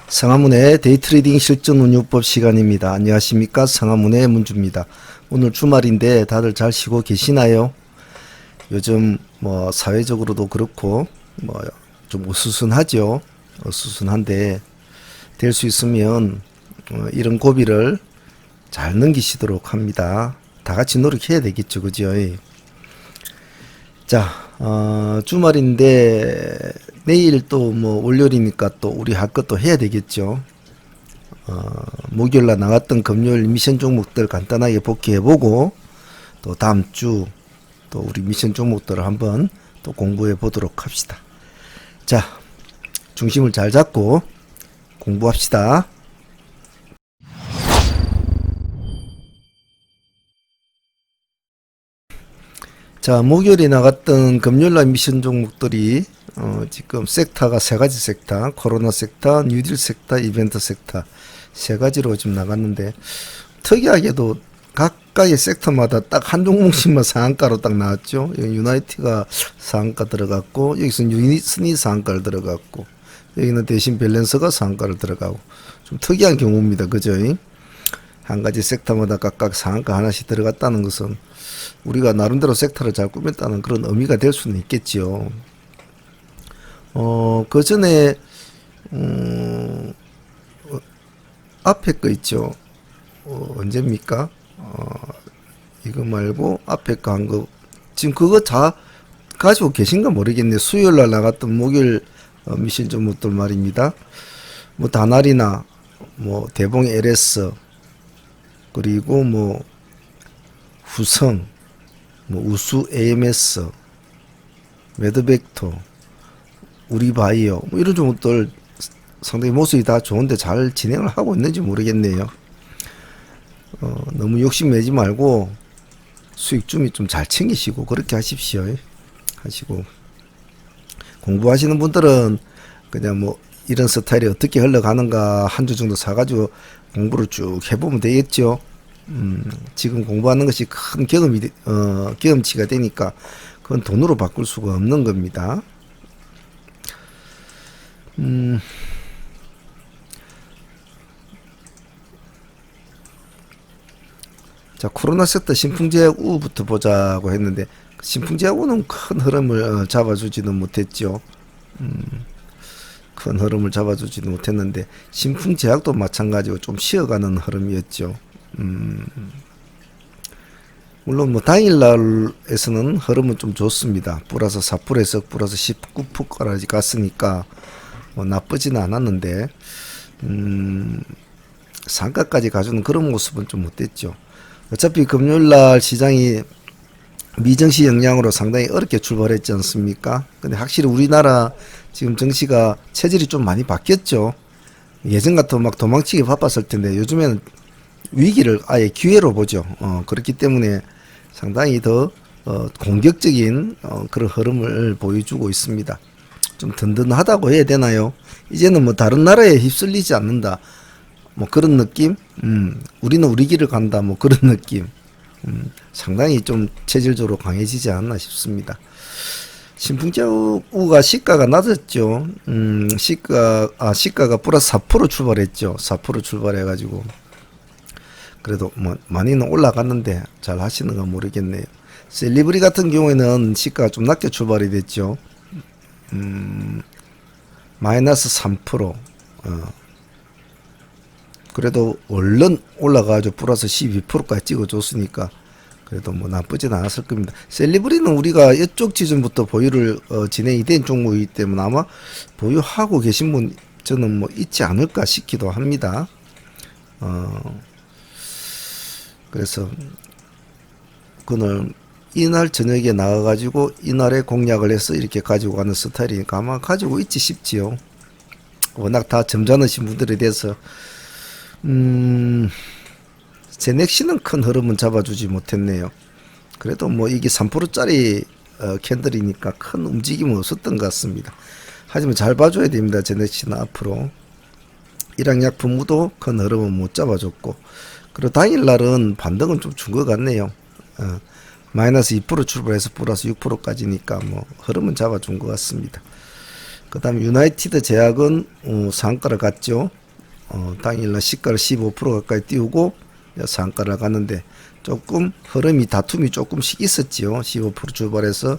상하문의 데이트레이딩 실전 운용법 시간입니다. 안녕하십니까? 상하문의 문주입니다. 오늘 주말인데 다들 잘 쉬고 계시나요? 요즘 뭐 사회적으로도 그렇고 뭐 좀 어수선하죠. 어수선한데 될 수 있으면 이런 고비를 잘 넘기시도록 합니다. 다 같이 노력해야 되겠죠, 그죠? 자, 주말인데 내일 또 뭐 월요일이니까 또 우리 할 것도 해야 되겠죠. 목요일날 나갔던 금요일 미션 종목들 간단하게 복귀해보고 또 다음 주 또 우리 미션 종목들을 한번 또 공부해 보도록 합시다. 자, 중심을 잘 잡고 공부합시다. 자, 목요일에 나갔던 금요일날 미션 종목들이 지금 섹터가 세 가지 섹터, 코로나 섹터, 뉴딜 섹터, 이벤트 섹터 세 가지로 지금 나갔는데 특이하게도 각각의 섹터마다 딱 한 종목씩만 상한가로 딱 나왔죠. 여기 유나이티가 상한가 들어갔고 여기서 유니슨이 상한가를 들어갔고 여기는 대신 밸런스가 상한가를 들어가고 좀 특이한 경우입니다. 그죠? 한 가지 섹터마다 각각 상한가 하나씩 들어갔다는 것은 우리가 나름대로 섹터를 잘 꾸몄다는 그런 의미가 될 수는 있겠지요. 그 전에 앞에 거 있죠. 언제입니까? 이거 말고 앞에 거 한 거 지금 그거 다 가지고 계신가 모르겠네. 수요일 날 나갔던 목요일 미션 종목들 말입니다. 뭐 다날이나 뭐 대봉 LS 그리고 뭐 후성 뭐 우수 AMS 매드벡터 우리바이오 뭐 이런 종목들 상당히 모습이 다 좋은데 잘 진행을 하고 있는지 모르겠네요. 너무 욕심내지 말고 수익 좀 잘 챙기시고 그렇게 하십시오. 하시고 공부하시는 분들은 그냥 뭐 이런 스타일이 어떻게 흘러가는가 한 주 정도 사가지고 공부를 쭉 해보면 되겠죠. 지금 공부하는 것이 큰 경험치가 되니까 그건 돈으로 바꿀 수가 없는 겁니다. 자, 코로나 섹터 신풍제약 우부터 보자고 했는데 신풍제약 우는 큰 흐름을 잡아주지는 못했죠. 큰 흐름을 잡아주지는 못했는데 신풍제약도 마찬가지로 좀 쉬어가는 흐름이었죠. 물론 뭐 당일날에서는 흐름은 좀 좋습니다. 플러스 4%에서 플러스 19%까지 갔으니까 뭐 나쁘지는 않았는데 상가까지 가주는 그런 모습은 좀 못됐죠. 어차피 금요일날 시장이 미정시 영향으로 상당히 어렵게 출발했지 않습니까? 근데 확실히 우리나라 지금 정시가 체질이 좀 많이 바뀌었죠. 예전 같으면 막 도망치기 바빴을 텐데 요즘에는 위기를 아예 기회로 보죠. 그렇기 때문에 상당히 더 공격적인 그런 흐름을 보여주고 있습니다. 좀 든든하다고 해야 되나요? 이제는 뭐 다른 나라에 휩쓸리지 않는다. 뭐 그런 느낌? 우리는 우리 길을 간다. 뭐 그런 느낌. 상당히 좀 체질적으로 강해지지 않나 싶습니다. 신풍제우가 시가가 낮았죠. 시가가 플러스 4% 출발했죠. 4% 출발해가지고. 그래도 뭐 많이는 올라갔는데 잘 하시는가 모르겠네요. 셀리브리 같은 경우에는 시가가 좀 낮게 출발이 됐죠. 마이너스 3%. 그래도 얼른 올라가죠. 플러스 12%까지 찍어줬으니까 그래도 뭐 나쁘진 않았을 겁니다. 셀리브리는 우리가 이쪽 지점부터 보유를 진행이 된 종목이기 때문에 아마 보유하고 계신 분 저는 뭐 있지 않을까 싶기도 합니다. 그래서 그날 이날 저녁에 나가가지고 이날에 공략을 해서 이렇게 가지고 가는 스타일이니까 아마 가지고 있지 싶지요. 워낙 다 점잖으신 분들에 대해서 제넥시는 큰 흐름은 잡아주지 못했네요. 그래도 뭐 이게 3%짜리 캔들이니까 큰 움직임은 없었던 것 같습니다. 하지만 잘 봐줘야 됩니다. 제넥시는 앞으로 일양약품도 큰 흐름은 못 잡아줬고 그리고 당일날은 반등은 좀 준 것 같네요. 마이너스 2% 출발해서 플러스 6%까지니까 뭐 흐름은 잡아준 것 같습니다. 그 다음에 유나이티드 제약은 상한가를 갔죠. 당일날 시가를 15% 가까이 띄우고 상한가를 갔는데 조금 흐름이 다툼이 조금씩 있었지요. 15% 출발해서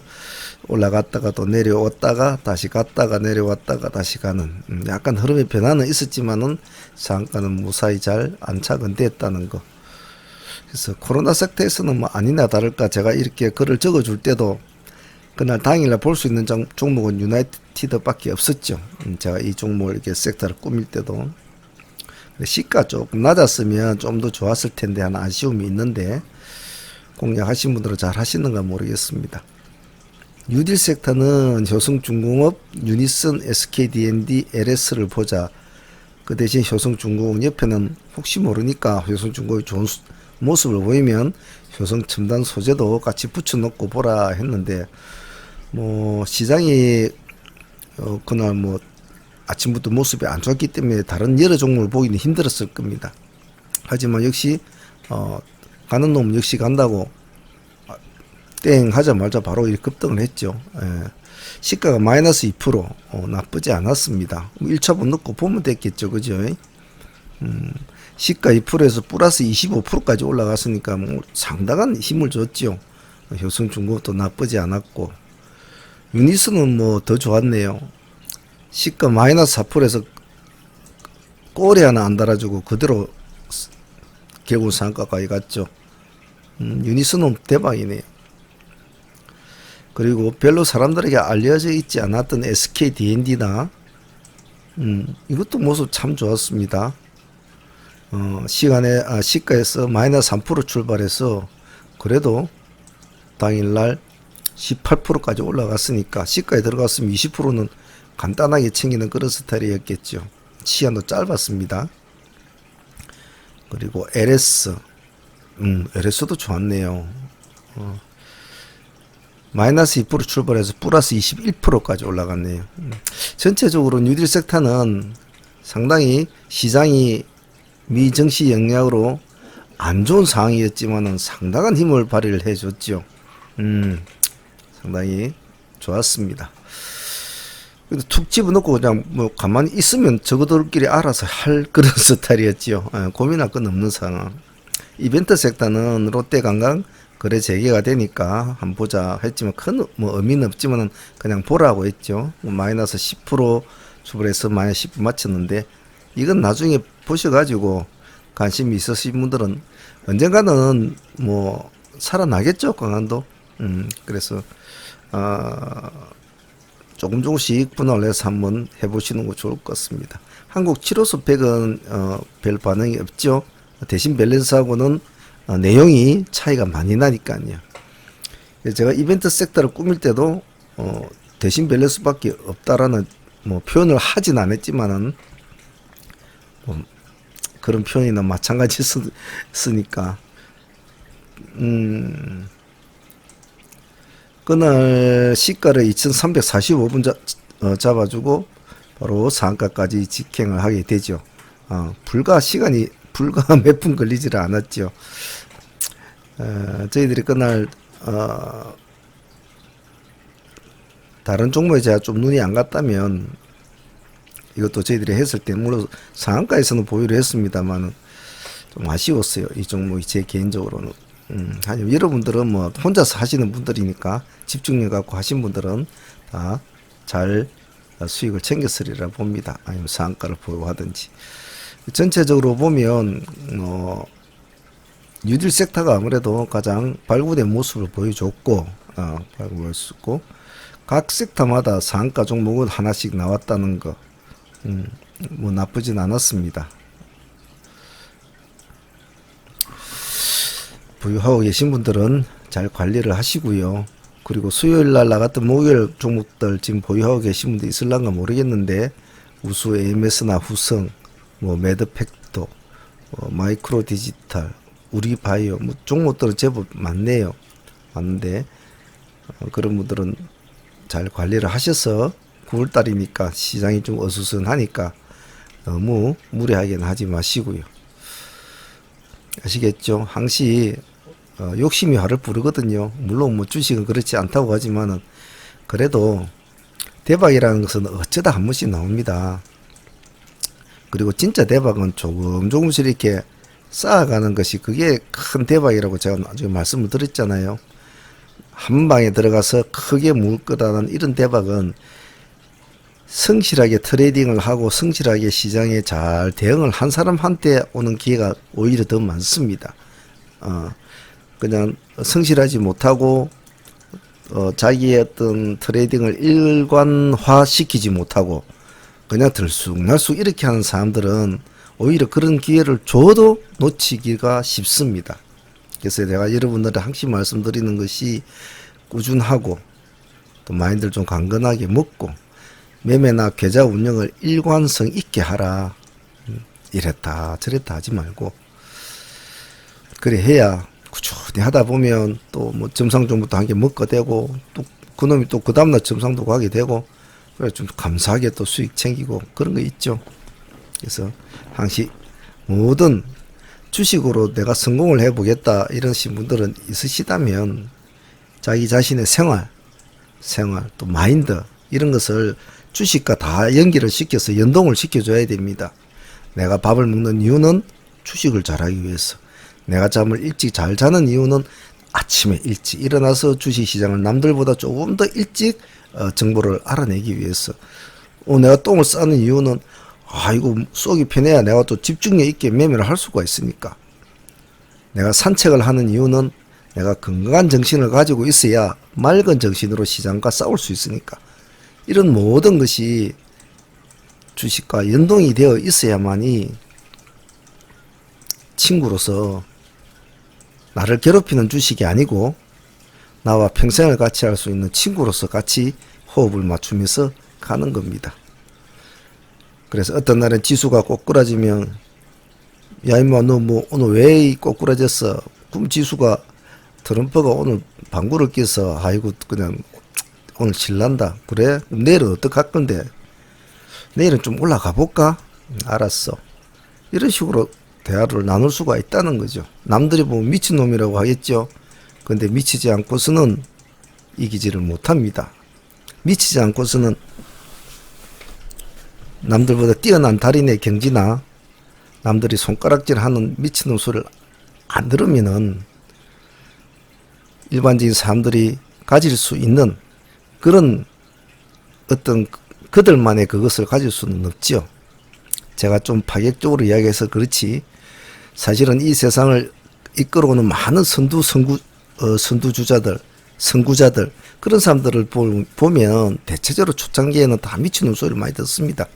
올라갔다가 또 내려왔다가 다시 갔다가 내려왔다가 다시 가는 약간 흐름의 변화는 있었지만은 상한가는 무사히 잘 안착은 됐다는 거. 그래서 코로나 상태에서는 뭐 아니나 다를까 제가 이렇게 글을 적어줄 때도 그날 당일날 볼 수 있는 종목은 유나이티드밖에 없었죠. 제가 이 종목을 이렇게 섹터를 꾸밀 때도 시가 조금 낮았으면 좀 더 좋았을 텐데 하는 아쉬움이 있는데 공략하신 분들은 잘 하시는가 모르겠습니다. 뉴딜 섹터는 효성중공업, 유니슨, SKD&D, LS를 보자. 그 대신 효성중공업 옆에는 혹시 모르니까 효성중공업이 좋은 모습을 보이면 효성첨단 소재도 같이 붙여놓고 보라 했는데 뭐 시장이 그날 뭐 아침부터 모습이 안 좋았기 때문에 다른 여러 종목을 보기는 힘들었을 겁니다. 하지만 역시 가는 놈 역시 간다고 땡 하자마자 바로 이렇게 급등을 했죠. 시가가 마이너스 2% 나쁘지 않았습니다. 1차분 넣고 보면 됐겠죠. 그죠? 시가 2%에서 플러스 25%까지 올라갔으니까 뭐 상당한 힘을 줬죠. 효성중공업도 나쁘지 않았고 유니스는 뭐 더 좋았네요. 시가 마이너스 4%에서 꼬리 하나 안 달아주고 그대로 결국 상가까지 갔죠. 유니스는 대박이네요. 그리고 별로 사람들에게 알려져 있지 않았던 SKD&D나 이것도 모습 참 좋았습니다. 시가에서 마이너스 3% 출발해서 그래도 당일날 18%까지 올라갔으니까 시가에 들어갔으면 20%는 간단하게 챙기는 그런 스타일이었겠죠. 시간도 짧았습니다. 그리고 LS도 좋았네요. 마이너스 2% 출발해서 플러스 21%까지 올라갔네요. 전체적으로 뉴딜 섹터는 상당히 시장이 미정시 영향으로 안 좋은 상황이었지만은 상당한 힘을 발휘를 해줬죠. 상당히 좋았습니다. 툭 집어넣고 그냥 뭐 가만히 있으면 저거들끼리 알아서 할 그런 스타일이었죠. 고민할 건 없는 상황. 이벤트 섹터는 롯데관광 거래 재개가 되니까 한번 보자 했지만 큰 뭐 의미는 없지만은 그냥 보라고 했죠. 마이너스 10% 출발해서 마이너스 10% 맞췄는데 이건 나중에 보셔가지고 관심이 있으신 분들은 언젠가는 뭐 살아나겠죠, 강한도. 그래서 조금씩 분할을 해서 한번 해보시는 거 좋을 것 같습니다. 한국 7호수 100은 별 반응이 없죠. 대신 밸런스하고는 내용이 차이가 많이 나니까요. 제가 이벤트 섹터를 꾸밀 때도 대신 밸런스밖에 없다라는 뭐 표현을 하진 않았지만은 그런 표현이나 마찬가지 쓰니까 그날 시가를 2345분 잡아주고 바로 상가까지 직행을 하게 되죠. 불과 몇 분 걸리지를 않았죠. 저희들이 그날 다른 종목에 제가 좀 눈이 안 갔다면 이것도 저희들이 했을 때 물론 상한가에서는 보유를 했습니다만 좀 아쉬웠어요. 이 종목이 제 개인적으로는. 하지만 여러분들은 뭐 혼자서 하시는 분들이니까 집중력 갖고 하신 분들은 다 잘 수익을 챙겼으리라 봅니다. 아니면 상한가를 보유하든지. 전체적으로 보면 뉴딜 섹터가 아무래도 가장 발굴된 모습을 보여줬고 발굴할 수 있고 각 섹터마다 상한가 종목은 하나씩 나왔다는 거 뭐 나쁘진 않았습니다. 보유하고 계신 분들은 잘 관리를 하시고요. 그리고 수요일날 나갔던 목요일 종목들 지금 보유하고 계신 분들 있을란가 모르겠는데 우수 AMS나 후성, 뭐 매드팩토, 마이크로 디지털, 우리바이오 뭐 종목들은 제법 많네요. 많은데 그런 분들은 잘 관리를 하셔서 9월달이니까 시장이 좀 어수선하니까 너무 무리하게는 하지 마시고요. 아시겠죠? 항시 욕심이 화를 부르거든요. 물론 뭐 주식은 그렇지 않다고 하지만은 그래도 대박이라는 것은 어쩌다 한 번씩 나옵니다. 그리고 진짜 대박은 조금씩 이렇게 쌓아가는 것이 그게 큰 대박이라고 제가 나중에 말씀을 드렸잖아요. 한 방에 들어가서 크게 물 거다는 이런 대박은 성실하게 트레이딩을 하고 성실하게 시장에 잘 대응을 한 사람한테 오는 기회가 오히려 더 많습니다. 그냥 성실하지 못하고 자기의 어떤 트레이딩을 일관화 시키지 못하고 그냥 들쑥날쑥 이렇게 하는 사람들은 오히려 그런 기회를 줘도 놓치기가 쉽습니다. 그래서 내가 여러분들한테 항상 말씀드리는 것이 꾸준하고 또 마인드를 좀 강건하게 먹고 매매나 계좌 운영을 일관성 있게 하라. 이랬다 저랬다 하지 말고 그래 해야 꾸준히 하다 보면 또 뭐 점상종부터 한 개 먹게 되고 또 그놈이 또 그 다음날 점상도 가게 되고 그래 좀 감사하게 또 수익 챙기고 그런 거 있죠. 그래서 항상 모든 주식으로 내가 성공을 해보겠다 이러신 분들은 있으시다면 자기 자신의 생활 또 마인드 이런 것을 주식과 다 연결을 시켜서 연동을 시켜줘야 됩니다. 내가 밥을 먹는 이유는 주식을 잘하기 위해서, 내가 잠을 일찍 잘 자는 이유는 아침에 일찍 일어나서 주식시장을 남들보다 조금 더 일찍 정보를 알아내기 위해서, 내가 똥을 싸는 이유는 이거 쏘기 편해야 내가 또 집중력 있게 매매를 할 수가 있으니까, 내가 산책을 하는 이유는 내가 건강한 정신을 가지고 있어야 맑은 정신으로 시장과 싸울 수 있으니까, 이런 모든 것이 주식과 연동이 되어 있어야만이 친구로서 나를 괴롭히는 주식이 아니고 나와 평생을 같이 할 수 있는 친구로서 같이 호흡을 맞추면서 가는 겁니다. 그래서 어떤 날은 지수가 꼬꾸라지면 야 임마 너 뭐 오늘 왜 꼬꾸라졌어? 그럼 지수가 트럼프가 오늘 방구를 껴서 아이고 그냥 오늘 신난다. 그래? 내일은 어떡할 건데? 내일은 좀 올라가 볼까? 알았어. 이런 식으로 대화를 나눌 수가 있다는 거죠. 남들이 보면 미친놈이라고 하겠죠. 근데 미치지 않고서는 이기지를 못합니다. 미치지 않고서는 남들보다 뛰어난 달인의 경지나 남들이 손가락질하는 미친놈 소리를 안 들으면은 일반적인 사람들이 가질 수 있는 그런 어떤 그들만의 그것을 가질 수는 없죠. 제가 좀 파격적으로 이야기해서 그렇지 사실은 이 세상을 이끌어오는 많은 선두주자들, 선구자들 그런 사람들을 보면 대체적으로 초창기에는 다 미친놈 소리를 많이 듣습니다.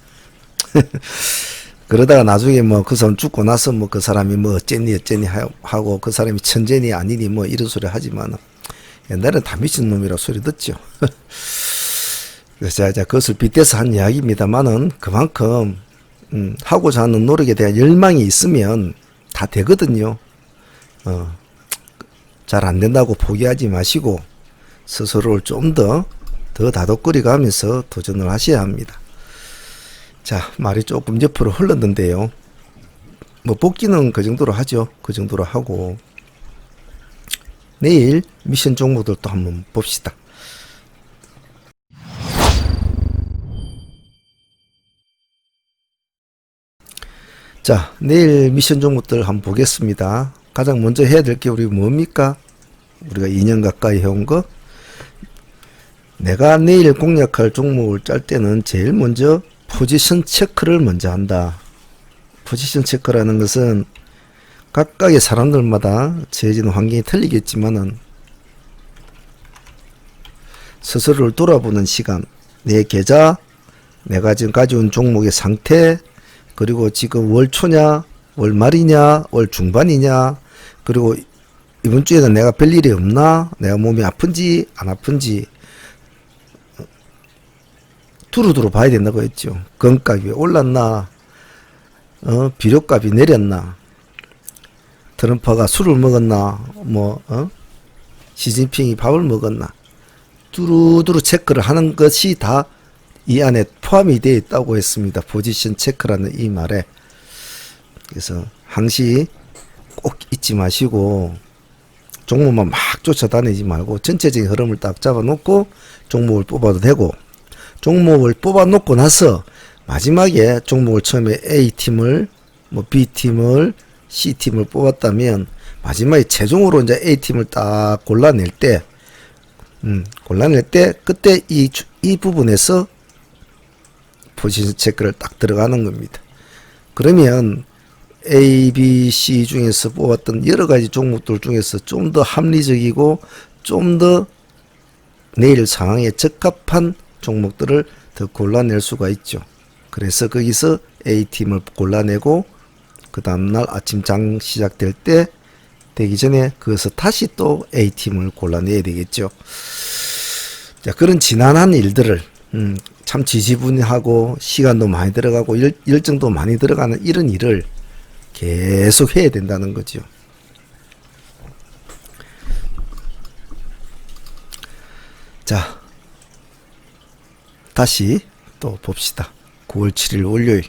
그러다가 나중에 뭐 그 사람 죽고 나서 뭐 그 사람이 뭐 어쨌니 하고 그 사람이 천재니 아니니 뭐 이런 소리 하지만 옛날에는 다 미친놈이라고 소리 듣죠. 그래서 제가 그것을 빗대서 한 이야기입니다만은 그만큼 하고자 하는 노력에 대한 열망이 있으면 다 되거든요. 잘 안 된다고 포기하지 마시고 스스로를 좀 더 다독거려 가면서 도전을 하셔야 합니다. 자, 말이 조금 옆으로 흘렀는데요. 뭐 복귀는 그 정도로 하죠. 그 정도로 하고 내일 미션 종목들도 한번 봅시다. 자, 내일 미션 종목들 한번 보겠습니다. 가장 먼저 해야 될 게 우리 뭡니까? 우리가 2년 가까이 해온 거. 내가 내일 공략할 종목을 짤 때는 제일 먼저 포지션 체크를 먼저 한다. 포지션 체크라는 것은 각각의 사람들마다 처해지는 환경이 틀리겠지만은 스스로를 돌아보는 시간, 내 계좌, 내가 지금 가져온 종목의 상태, 그리고 지금 월 초냐, 월 말이냐, 월 중반이냐, 그리고 이번 주에는 내가 별일이 없나, 내가 몸이 아픈지 안 아픈지 두루두루 봐야 된다고 했죠. 건값이 올랐나, 비료값이 내렸나, 트럼프가 술을 먹었나, 시진핑이 밥을 먹었나, 두루두루 체크를 하는 것이 다 이 안에 포함이 되어 있다고 했습니다. 포지션 체크라는 이 말에. 그래서 항시 꼭 잊지 마시고 종목만 막 쫓아다니지 말고 전체적인 흐름을 딱 잡아놓고 종목을 뽑아도 되고, 종목을 뽑아 놓고 나서 마지막에 종목을 처음에 A팀을 뭐 B팀을 C팀을 뽑았다면 마지막에 최종으로 이제 A팀을 딱 골라낼 때 그때 이 부분에서 포지션 체크를 딱 들어가는 겁니다. 그러면 A, B, C 중에서 뽑았던 여러 가지 종목들 중에서 좀 더 합리적이고 좀 더 내일 상황에 적합한 종목들을 더 골라낼 수가 있죠. 그래서 거기서 A팀을 골라내고 그 다음날 아침 장 시작될 때 되기 전에 그것을 다시 또 A팀을 골라내야 되겠죠. 자, 그런 지난한 일들을 참 지지분하고 시간도 많이 들어가고 열정도 많이 들어가는 이런 일을 계속 해야 된다는 거죠. 자, 다시 또 봅시다. 9월 7일 월요일.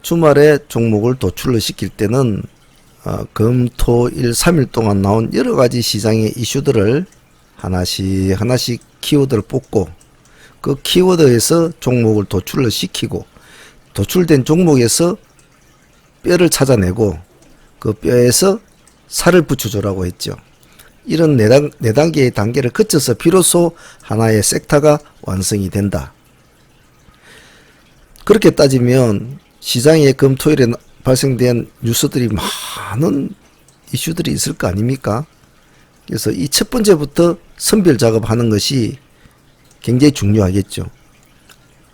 주말에 종목을 도출을 시킬 때는 금, 토, 일, 3일 동안 나온 여러 가지 시장의 이슈들을 하나씩 키워드를 뽑고 그 키워드에서 종목을 도출을 시키고 도출된 종목에서 뼈를 찾아내고 그 뼈에서 살을 붙여주라고 했죠. 이런 네 단계의 단계를 거쳐서 비로소 하나의 섹터가 완성이 된다. 그렇게 따지면 시장에 금토일에 발생된 뉴스들이 많은 이슈들이 있을 거 아닙니까? 그래서 이 첫 번째부터 선별 작업하는 것이 굉장히 중요하겠죠.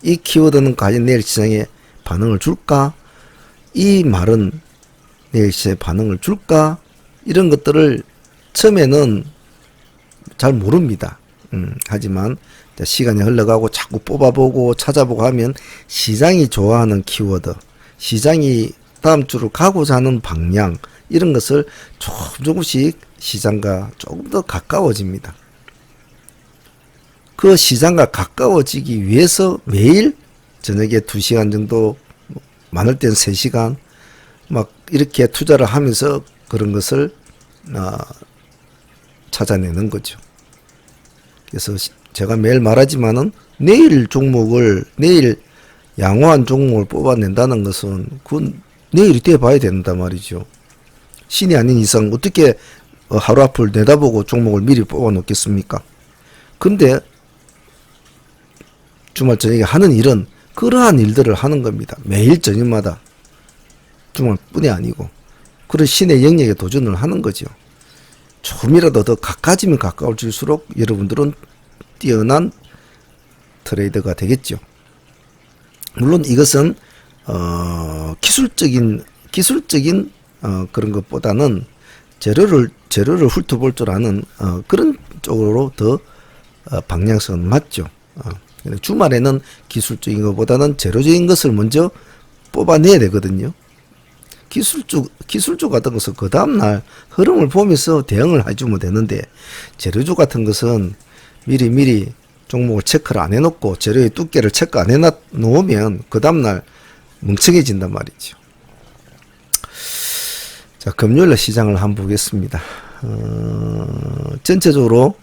이 키워드는 과연 내일 시장에 반응을 줄까? 이 말은 내일 시장에 반응을 줄까? 이런 것들을 처음에는 잘 모릅니다. 하지만 시간이 흘러가고 자꾸 뽑아보고 찾아보고 하면 시장이 좋아하는 키워드, 시장이 다음 주로 가고자 하는 방향, 이런 것을 조금씩 시장과 조금 더 가까워집니다. 그 시장과 가까워지기 위해서 매일 저녁에 2시간 정도, 많을 땐 3시간 막 이렇게 투자를 하면서 그런 것을 찾아내는 거죠. 그래서 제가 매일 말하지만은 내일 양호한 종목을 뽑아낸다는 것은 그건 내일이 돼 봐야 된단 말이죠. 신이 아닌 이상 어떻게 하루 앞을 내다보고 종목을 미리 뽑아 놓겠습니까? 근데 주말 저녁에 하는 일은 그러한 일들을 하는 겁니다. 매일 저녁마다. 주말뿐이 아니고 그런 신의 영역에 도전을 하는 거죠. 조금이라도 더 가까워지면 가까워질수록 여러분들은 뛰어난 트레이더가 되겠죠. 물론 이것은 기술적인 그런 것보다는 재료를 훑어볼 줄 아는 그런 쪽으로 더 방향성은 맞죠. 주말에는 기술적인 것보다는 재료적인 것을 먼저 뽑아내야 되거든요. 기술주 같은 것은 그 다음날 흐름을 보면서 대응을 해주면 되는데 재료주 같은 것은 미리 종목을 체크를 안 해놓고 재료의 두께를 체크 안 해놓으면 그 다음날 멍청해진단 말이죠. 자, 금요일날 시장을 한번 보겠습니다. 전체적으로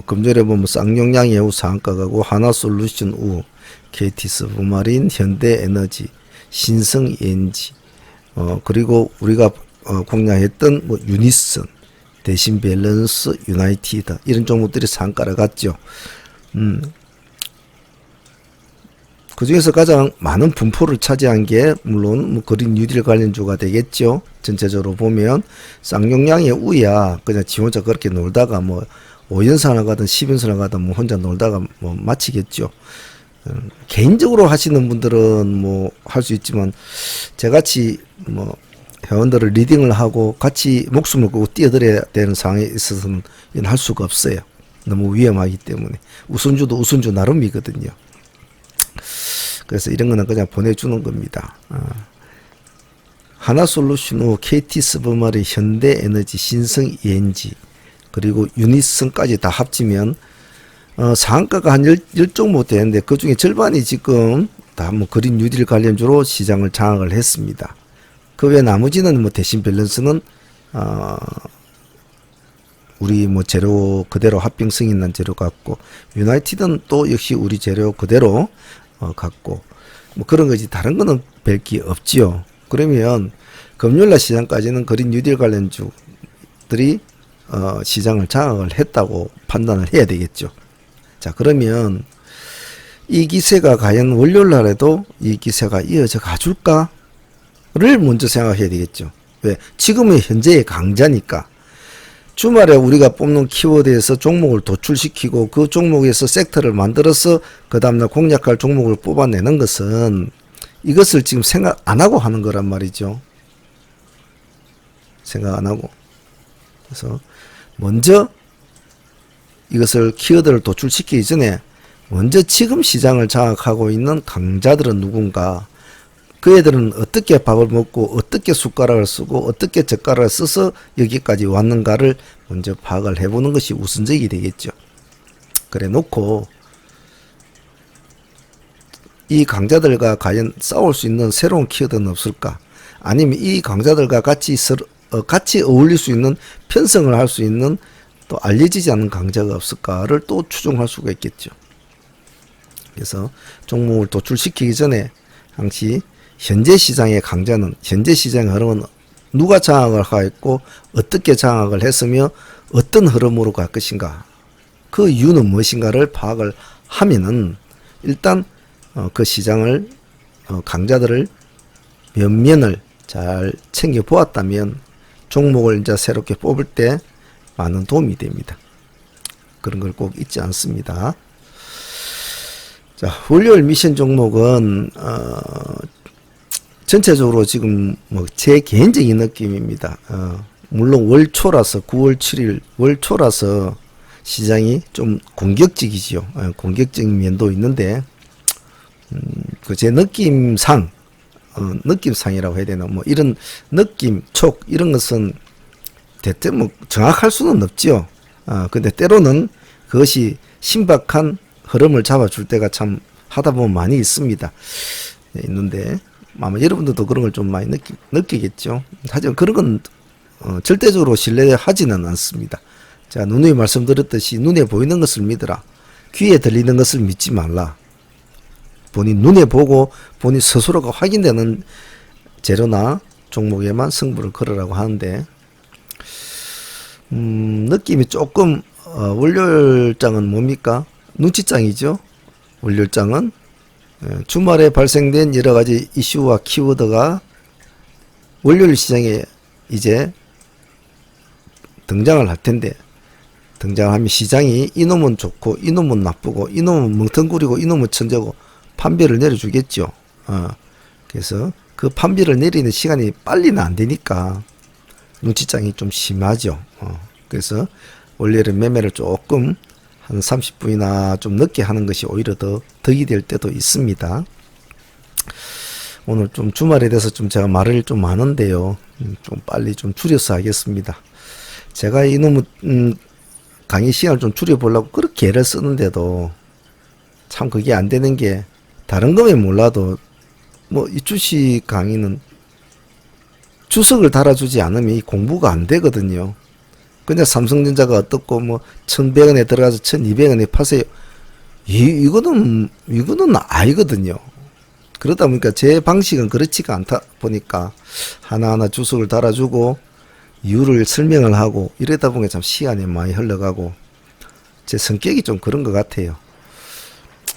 금요일에 보면 쌍용량의 우 상한가가고 하나솔루션 우, KT서브마린, 현대에너지, 신성엔지, 그리고 우리가 공략했던 뭐 유니슨, 대신밸런스, 유나이티드 이런 종목들이 상가를 갔죠. 그 중에서 가장 많은 분포를 차지한 게 물론 뭐 그린 뉴딜 관련주가 되겠죠. 전체적으로 보면 쌍용량의 우야 그냥 지 혼자 그렇게 놀다가 뭐 5연산을 가든 10연산을 가든 뭐 혼자 놀다가 뭐 마치겠죠. 개인적으로 하시는 분들은 뭐 할 수 있지만 저같이 뭐 회원들을 리딩을 하고 같이 목숨을 걸고 뛰어들어야 되는 상황에 있어서는 이건 할 수가 없어요. 너무 위험하기 때문에 우선주도 우선주 나름이거든요. 그래서 이런 거는 그냥 보내주는 겁니다. 하나솔루션, KT서브마린, 현대에너지, 신성ENG 그리고 유니슨까지 다 합치면 상한가가 한 10종목 되는데 그 중에 절반이 지금 다 뭐 그린 뉴딜 관련주로 시장을 장악을 했습니다. 그 외 나머지는 뭐 대신 밸런스는 우리 뭐 재료 그대로 합병성 있는 재료 갖고, 유나이티드는 또 역시 우리 재료 그대로 갖고, 뭐 그런 거지 다른 거는 별 게 없지요. 그러면 금요일날 시장까지는 그린 뉴딜 관련주들이 시장을 장악을 했다고 판단을 해야 되겠죠. 자, 그러면 이 기세가 과연 월요일날에도 이 기세가 이어져 가줄까를 먼저 생각해야 되겠죠. 왜? 지금의 현재의 강자니까. 주말에 우리가 뽑는 키워드에서 종목을 도출시키고 그 종목에서 섹터를 만들어서 그 다음날 공략할 종목을 뽑아내는 것은 이것을 지금 생각 안 하고 하는 거란 말이죠. 생각 안 하고. 그래서 먼저 이것을 키워드를 도출시키기 전에 먼저 지금 시장을 장악하고 있는 강자들은 누군가, 그 애들은 어떻게 밥을 먹고 어떻게 숟가락을 쓰고 어떻게 젓가락을 써서 여기까지 왔는가를 먼저 파악을 해보는 것이 우선적이 되겠죠. 그래 놓고 이 강자들과 과연 싸울 수 있는 새로운 키워드는 없을까? 아니면 이 강자들과 같이 어울릴 수 있는, 편성을 할 수 있는 또 알려지지 않은 강자가 없을까를 또 추정할 수가 있겠죠. 그래서 종목을 도출시키기 전에 항시 현재 시장의 강자는, 현재 시장의 흐름은 누가 장악을 하였고 어떻게 장악을 했으며 어떤 흐름으로 갈 것인가, 그 이유는 무엇인가를 파악을 하면은 일단 그 시장을 강자들을 면면을 잘 챙겨 보았다면 종목을 이제 새롭게 뽑을 때 많은 도움이 됩니다. 그런 걸 꼭 잊지 않습니다. 자, 월요일 미션 종목은 전체적으로 지금 뭐 제 개인적인 느낌입니다. 물론 월초라서 9월 7일 월초라서 시장이 좀 공격적이지요. 공격적인 면도 있는데 그 제 느낌상 느낌상이라고 해야 되나, 뭐 이런 느낌, 촉 이런 것은 대체 뭐 정확할 수는 없지요. 근데 때로는 그것이 신박한 흐름을 잡아줄 때가 참 하다 보면 많이 있습니다. 네, 있는데 아마 여러분들도 그런 걸 좀 많이 느끼겠죠. 하지만 그런 건 절대적으로 신뢰하지는 않습니다. 자, 누누이 말씀드렸듯이 눈에 보이는 것을 믿으라. 귀에 들리는 것을 믿지 말라. 본인 눈에 보고 본인 스스로가 확인되는 재료나 종목에만 승부를 걸으라고 하는데, 느낌이 조금 월요일장은 뭡니까? 눈치장이죠. 월요일장은 주말에 발생된 여러 가지 이슈와 키워드가 월요일 시장에 이제 등장을 할 텐데, 등장하면 시장이 이놈은 좋고 이놈은 나쁘고 이놈은 멍텅구리고 이놈은 천재고 판별을 내려주겠죠. 그래서 그 판별을 내리는 시간이 빨리는 안 되니까 눈치장이 좀 심하죠. 그래서 월요일은 매매를 조금 한 30분이나 좀 늦게 하는 것이 오히려 더 덕이 될 때도 있습니다. 오늘 좀 주말에 대해서 좀 제가 말을 좀 많은데요. 좀 빨리 좀 줄여서 하겠습니다. 제가 이놈의 강의 시간을 좀 줄여보려고 그렇게 애를 쓰는데도 참 그게 안 되는 게, 다른 거면 몰라도 뭐 이 주식 강의는 주석을 달아주지 않으면 이 공부가 안 되거든요. 근데 삼성전자가 어떻고 뭐 1100원에 들어가서 1200원에 파세요. 이거는 아니거든요. 그러다 보니까 제 방식은 그렇지가 않다 보니까 하나하나 주석을 달아주고 이유를 설명을 하고 이러다 보니까 참 시간이 많이 흘러가고, 제 성격이 좀 그런 것 같아요.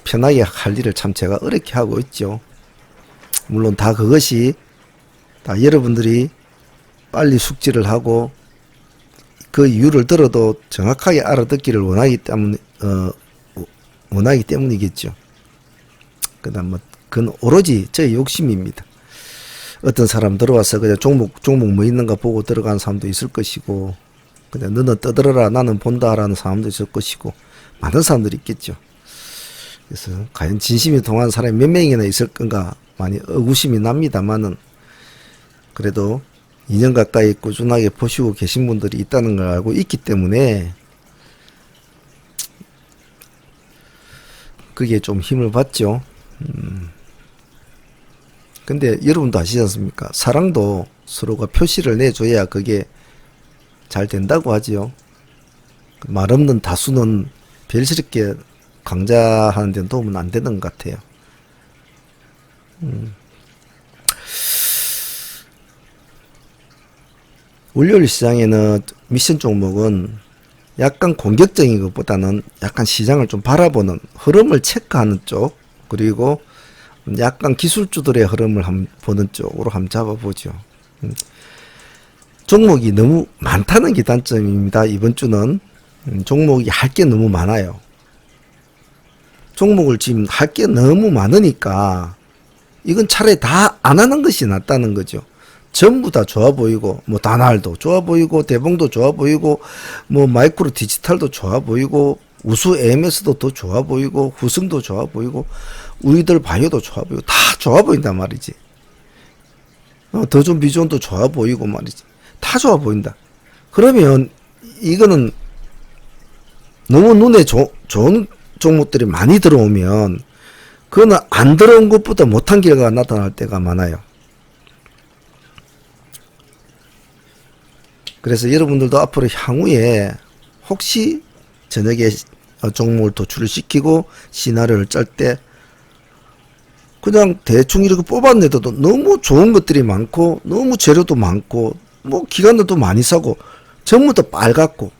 편하게 할 일을 참 제가 어렵게 하고 있죠. 물론 다 그것이 다 여러분들이 빨리 숙지를 하고 그 이유를 들어도 정확하게 알아듣기를 원하기 때문이겠죠. 그다음 뭐 그건 오로지 제 욕심입니다. 어떤 사람 들어와서 그냥 종목 뭐 있는가 보고 들어가는 사람도 있을 것이고, 그냥 너는 떠들어라 나는 본다라는 사람도 있을 것이고, 많은 사람들이 있겠죠. 그래서 과연 진심이 통하는 사람이 몇 명이나 있을 건가 많이 의구심이 납니다만은, 그래도 2년 가까이 꾸준하게 보시고 계신 분들이 있다는 걸 알고 있기 때문에 그게 좀 힘을 받죠. 근데 여러분도 아시지 않습니까? 사랑도 서로가 표시를 내줘야 그게 잘 된다고 하지요. 말 없는 다수는 별스럽게 강자하는 데는 도움은 안 되는 것 같아요. 월요일 시장에는 미션 종목은 약간 공격적인 것보다는 약간 시장을 좀 바라보는 흐름을 체크하는 쪽, 그리고 약간 기술주들의 흐름을 보는 쪽으로 한번 잡아보죠. 종목이 너무 많다는 게 단점입니다. 이번 주는 종목이 할 게 너무 많아요. 종목을 지금 할 게 너무 많으니까 이건 차라리 다 안 하는 것이 낫다는 거죠. 전부 다 좋아 보이고, 뭐 다날도 좋아 보이고, 대봉도 좋아 보이고, 뭐 마이크로 디지털도 좋아 보이고, 우수 AMS도 더 좋아 보이고, 후성도 좋아 보이고, 우리들 바이오도 좋아 보이고, 다 좋아 보인단 말이지. 더존 비존도 좋아 보이고 말이지. 다 좋아 보인다. 그러면 이거는 너무 눈에 좋은 종목들이 많이 들어오면 그거는 안 들어온 것보다 못한 결과가 나타날 때가 많아요. 그래서 여러분들도 앞으로 향후에 혹시 저녁에 종목을 도출을 시키고 시나리오를 짤 때 그냥 대충 이렇게 뽑아내도 너무 좋은 것들이 많고 너무 재료도 많고 뭐 기관들도 많이 사고 전부 다 빨갛고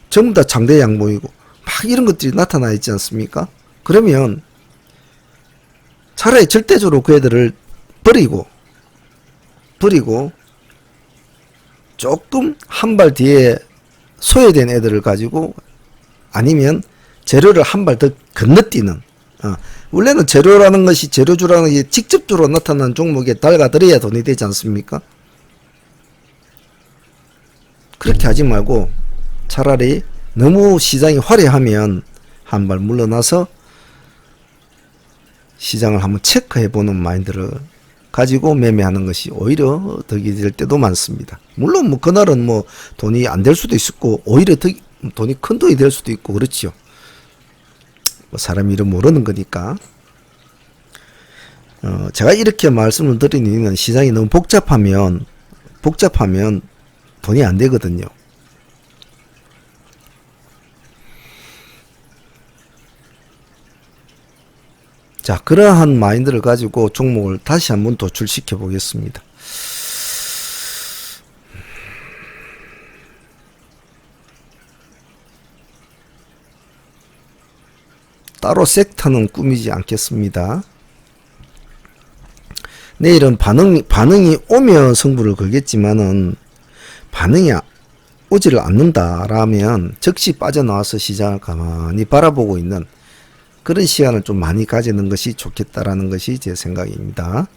전부 다 장대 양봉이고 막 이런 것들이 나타나 있지 않습니까? 그러면 차라리 절대적으로 그 애들을 버리고 조금 한 발 뒤에 소외된 애들을 가지고 아니면 재료를 한 발 더 건너뛰는 원래는 재료라는 것이 재료주라는 게 직접적으로 나타나는 종목에 달가들어야 돈이 되지 않습니까? 그렇게 하지 말고 차라리 너무 시장이 화려하면 한 발 물러나서 시장을 한번 체크해보는 마인드를 가지고 매매하는 것이 오히려 덕이 될 때도 많습니다. 물론 뭐 그날은 뭐 돈이 안 될 수도 있었고 오히려 돈이 큰 돈이 될 수도 있고 그렇지요. 뭐 사람 이름 모르는 거니까. 제가 이렇게 말씀을 드리는 이유는 시장이 너무 복잡하면 돈이 안 되거든요. 자, 그러한 마인드를 가지고 종목을 다시 한번 도출시켜 보겠습니다. 따로 섹터는 꾸미지 않겠습니다. 내일은 반응이 오면 승부를 걸겠지만은 반응이 오지를 않는다라면 즉시 빠져나와서 시장을 가만히 바라보고 있는 그런 시간을 좀 많이 가지는 것이 좋겠다라는 것이 제 생각입니다.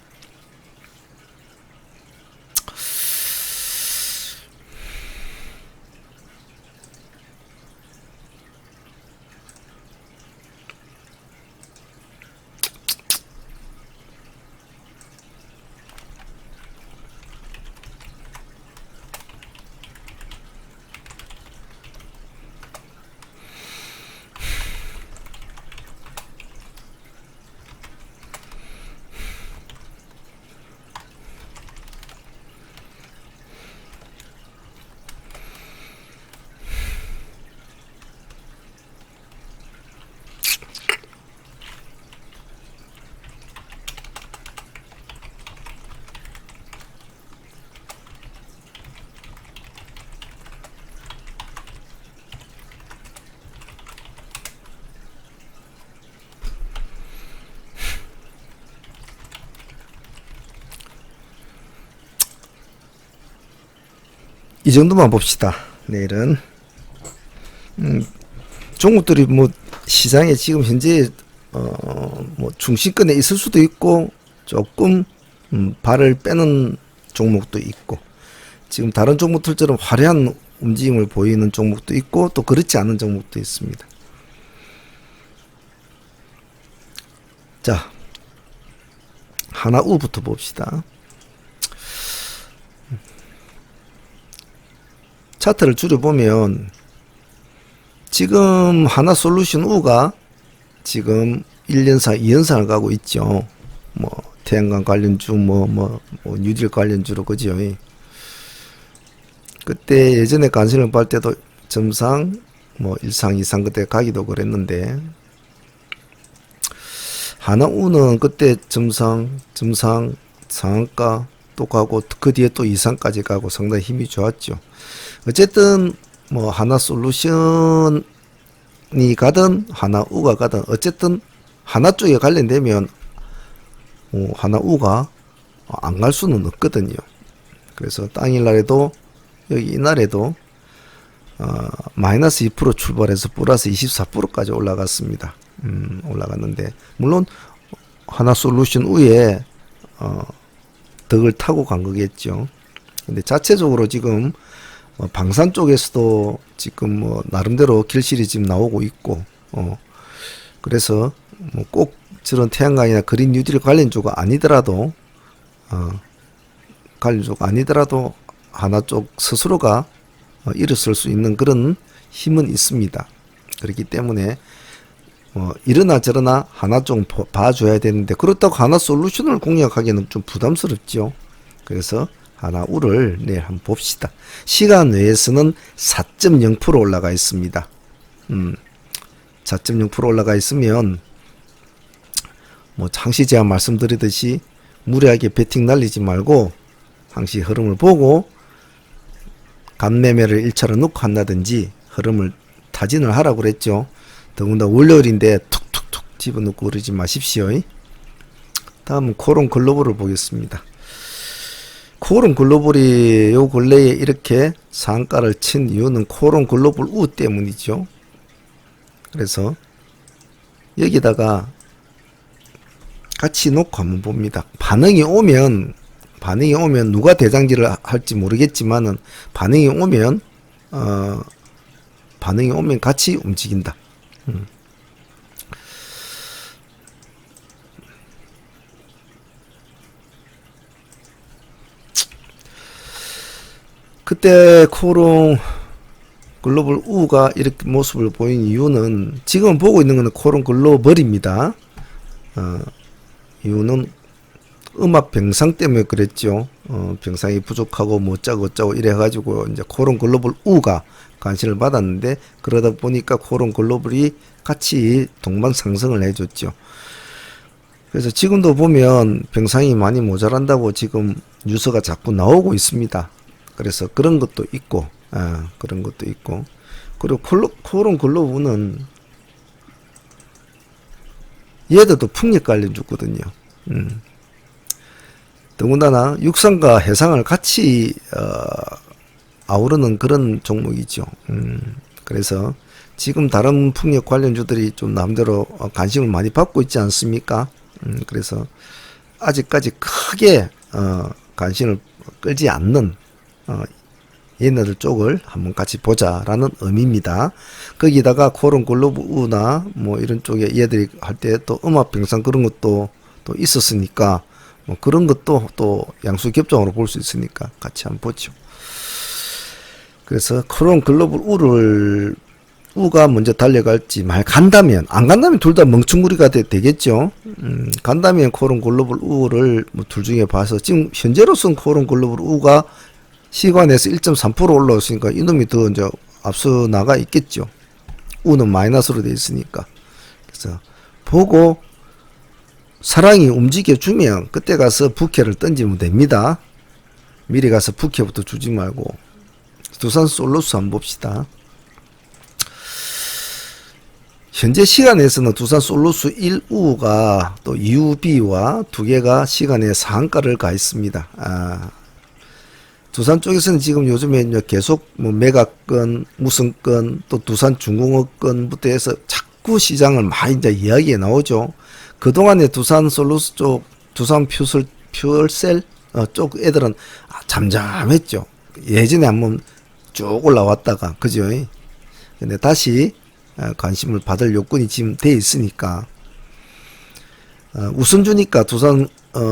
이 정도만 봅시다. 내일은 종목들이 뭐 시장에 지금 현재 뭐 중심권에 있을 수도 있고 조금 발을 빼는 종목도 있고 지금 다른 종목들처럼 화려한 움직임을 보이는 종목도 있고 또 그렇지 않은 종목도 있습니다. 자, 하나우부터 봅시다. 차트를 줄여보면 지금 하나솔루션 U가 지금 1년상 2연상을 가고 있죠. 뭐 태양광 관련주 뭐 뉴딜 관련주로 그죠. 그때 예전에 간신을 볼 때도 점상 뭐 1상 2상 그때 가기도 그랬는데, 하나우는 그때 점상 상한가 또 가고 그 뒤에 또 2상까지 가고 상당히 힘이 좋았죠. 어쨌든 뭐 하나솔루션이 가든 하나우가 가든 어쨌든 하나 쪽에 관련되면 하나우가 안 갈 수는 없거든요. 그래서 당일날에도 여기 이날에도 마이너스 2% 출발해서 플러스 24%까지 올라갔습니다. 올라갔는데 물론 하나솔루션 위에 덕을 타고 간 거겠죠. 근데 자체적으로 지금 방산 쪽에서도 지금 뭐 나름대로 길실이 지금 나오고 있고, 그래서 뭐 꼭 저런 태양광이나 그린 뉴딜 관련주가 아니더라도 하나 쪽 스스로가 일어설 수 있는 그런 힘은 있습니다. 그렇기 때문에 이러나 저러나 하나 좀 봐줘야 되는데, 그렇다고 하나 솔루션을 공략하기에는 좀 부담스럽죠. 그래서 하나우를 내일 한번 봅시다. 시간 외에서는 4.0% 올라가 있습니다. 4.0% 올라가 있으면 뭐 항시 제가 말씀드리듯이 무리하게 베팅 날리지 말고 항시 흐름을 보고 간매매를 1차로 놓고 한다든지 흐름을 타진을 하라고 그랬죠. 더군다나 월요일인데 툭툭툭 집어넣고 그러지 마십시오. 다음은 코론 글로벌을 보겠습니다. 코론 글로벌이 요 근래에 이렇게 상가를 친 이유는 코론 글로벌 우 때문이죠. 그래서 여기다가 같이 놓고 한번 봅니다. 반응이 오면 누가 대장질을 할지 모르겠지만은 반응이 오면 같이 움직인다. 그때 코론 글로벌 우가 이렇게 모습을 보인 이유는, 지금 보고 있는 것은 코론 글로벌입니다. 이유는 음악 병상 때문에 그랬죠. 병상이 부족하고 뭐 어쩌고 이래가지고 이제 코론 글로벌 우가 관심을 받았는데, 그러다 보니까 코론 글로벌이 같이 동반 상승을 해줬죠. 그래서 지금도 보면 병상이 많이 모자란다고 지금 뉴스가 자꾸 나오고 있습니다. 그래서 그런 것도 있고, 그리고 코론 글로벌은 얘들도 풍력 관련 주거든요. 더군다나 육상과 해상을 같이 아우르는 그런 종목이죠. 그래서 지금 다른 풍력 관련주들이 좀 남대로 관심을 많이 받고 있지 않습니까? 그래서 아직까지 크게 관심을 끌지 않는 얘네들 쪽을 한번 같이 보자라는 의미입니다. 거기다가 코론 글로브나 뭐 이런 쪽에 얘들이 할 때 또 음악 병상 그런 것도 또 있었으니까, 뭐 그런 것도 또 양수 겹종으로 볼 수 있으니까 같이 한번 보죠. 그래서 코론 글로벌 우가 먼저 달려갈지, 안 간다면 둘 다 멍충구리가 되겠죠. 간다면 코론 글로벌 우를 뭐 둘 중에 봐서, 지금 현재로서는 코론 글로벌 우가 시간에서 1.3% 올라왔으니까 이놈이 더 이제 앞서 나가 있겠죠. 우는 마이너스로 돼 있으니까. 그래서 보고 사랑이 움직여주면 그때 가서 부캐를 던지면 됩니다. 미리 가서 부캐부터 주지 말고. 두산 솔로스 한번 봅시다. 현재 시간에서는 두산 솔로스 1우가 또 2우B와 두 개가 시간에 상한가를 가 있습니다. 두산 쪽에서는 지금 요즘에 계속 뭐 메가건, 무슨건, 또 두산 중공업건부터 해서 자꾸 시장을 많이 이제 이야기에 나오죠. 그동안에 두산 솔루스 쪽, 두산 퓨얼셀 쪽 애들은 잠잠했죠. 예전에 한번 쭉 올라왔다가, 그죠? 근데 다시 관심을 받을 요건이 지금 돼 있으니까, 우선 주니까 두산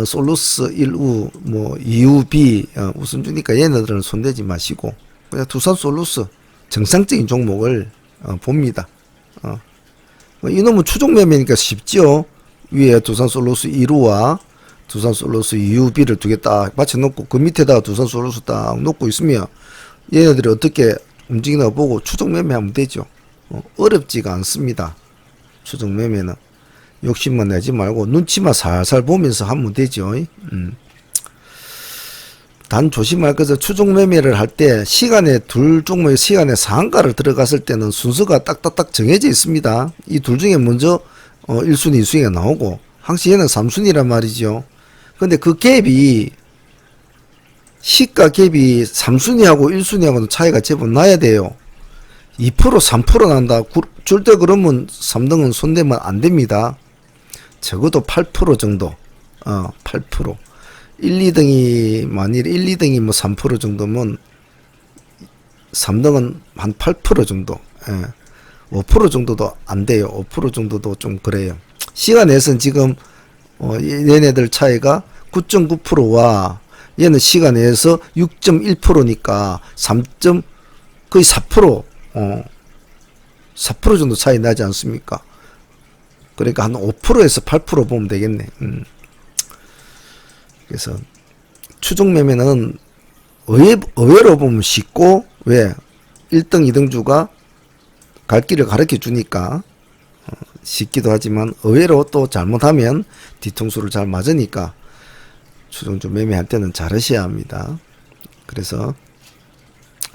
솔루스 1우, 뭐 2우B 우선 주니까 얘네들은 손대지 마시고 그냥 두산 솔루스 정상적인 종목을 봅니다. 이놈은 추종 매매니까 쉽죠. 위에 두산 솔루스 1우와 두산 솔루스 2우B를 두 개 딱 받쳐놓고 그 밑에다가 두산 솔루스 딱 놓고 있으면 얘네들이 어떻게 움직이나 보고 추종 매매하면 되죠. 어렵지가 않습니다. 추정 매매는 욕심만 내지 말고 눈치만 살살 보면서 하면 되죠. 단 조심할 것은 추종 매매를 할 때 시간에 둘 종목의 시간에 상한가를 들어갔을 때는 순서가 딱딱딱 정해져 있습니다. 이 둘 중에 먼저 1순위, 2순위가 나오고 항상 얘는 3순위란 말이죠. 근데 그 갭이 시가 갭이 3순위하고 1순위하고는 차이가 제법 나야 돼요. 2% 3% 난다. 절대 그러면 3등은 손대면 안 됩니다. 적어도 8% 정도. 8%. 1, 2등이 만일 1, 2등이 뭐 3% 정도면 3등은 한 8% 정도. 5% 정도도 안 돼요. 5% 정도도 좀 그래요. 시간에서는 지금 얘네들 차이가 9.9%와 얘는 시간에서 6.1%니까 3. 거의 4%, 4% 정도 차이 나지 않습니까? 그러니까 한 5%에서 8% 보면 되겠네. 그래서 추종 매매는 의외로 보면 쉽고, 왜? 1등, 2등주가 갈 길을 가르쳐 주니까 쉽기도 하지만 의외로 또 잘못하면 뒤통수를 잘 맞으니까 추종주 매매할 때는 잘하셔야 합니다. 그래서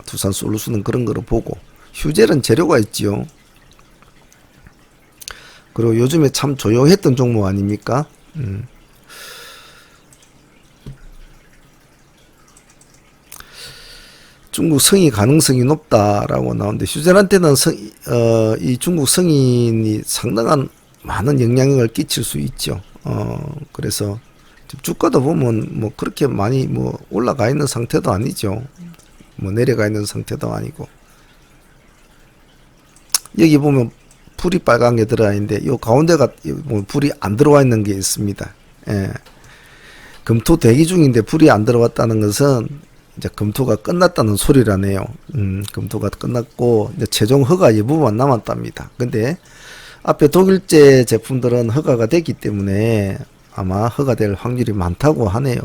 두산솔루션은 그런 거로 보고, 휴젤은 재료가 있지요. 그리고 요즘에 참 조용했던 종목 아닙니까? 중국 성이 가능성이 높다라고 나오는데, 휴젤한테는 이 중국 성인이 상당한 많은 영향력을 끼칠 수 있죠. 그래서 주가도 보면 뭐 그렇게 많이 뭐 올라가 있는 상태도 아니죠. 뭐 내려가 있는 상태도 아니고. 여기 보면 불이 빨간 게 들어가 있는데, 요 가운데가 뭐 불이 안 들어와 있는 게 있습니다. 검토 대기 중인데 불이 안 들어왔다는 것은 이제 검토가 끝났다는 소리라네요. 검토가 끝났고 이제 최종 허가 여부만 남았답니다. 근데 앞에 독일제 제품들은 허가가 됐기 때문에 아마 허가될 확률이 많다고 하네요.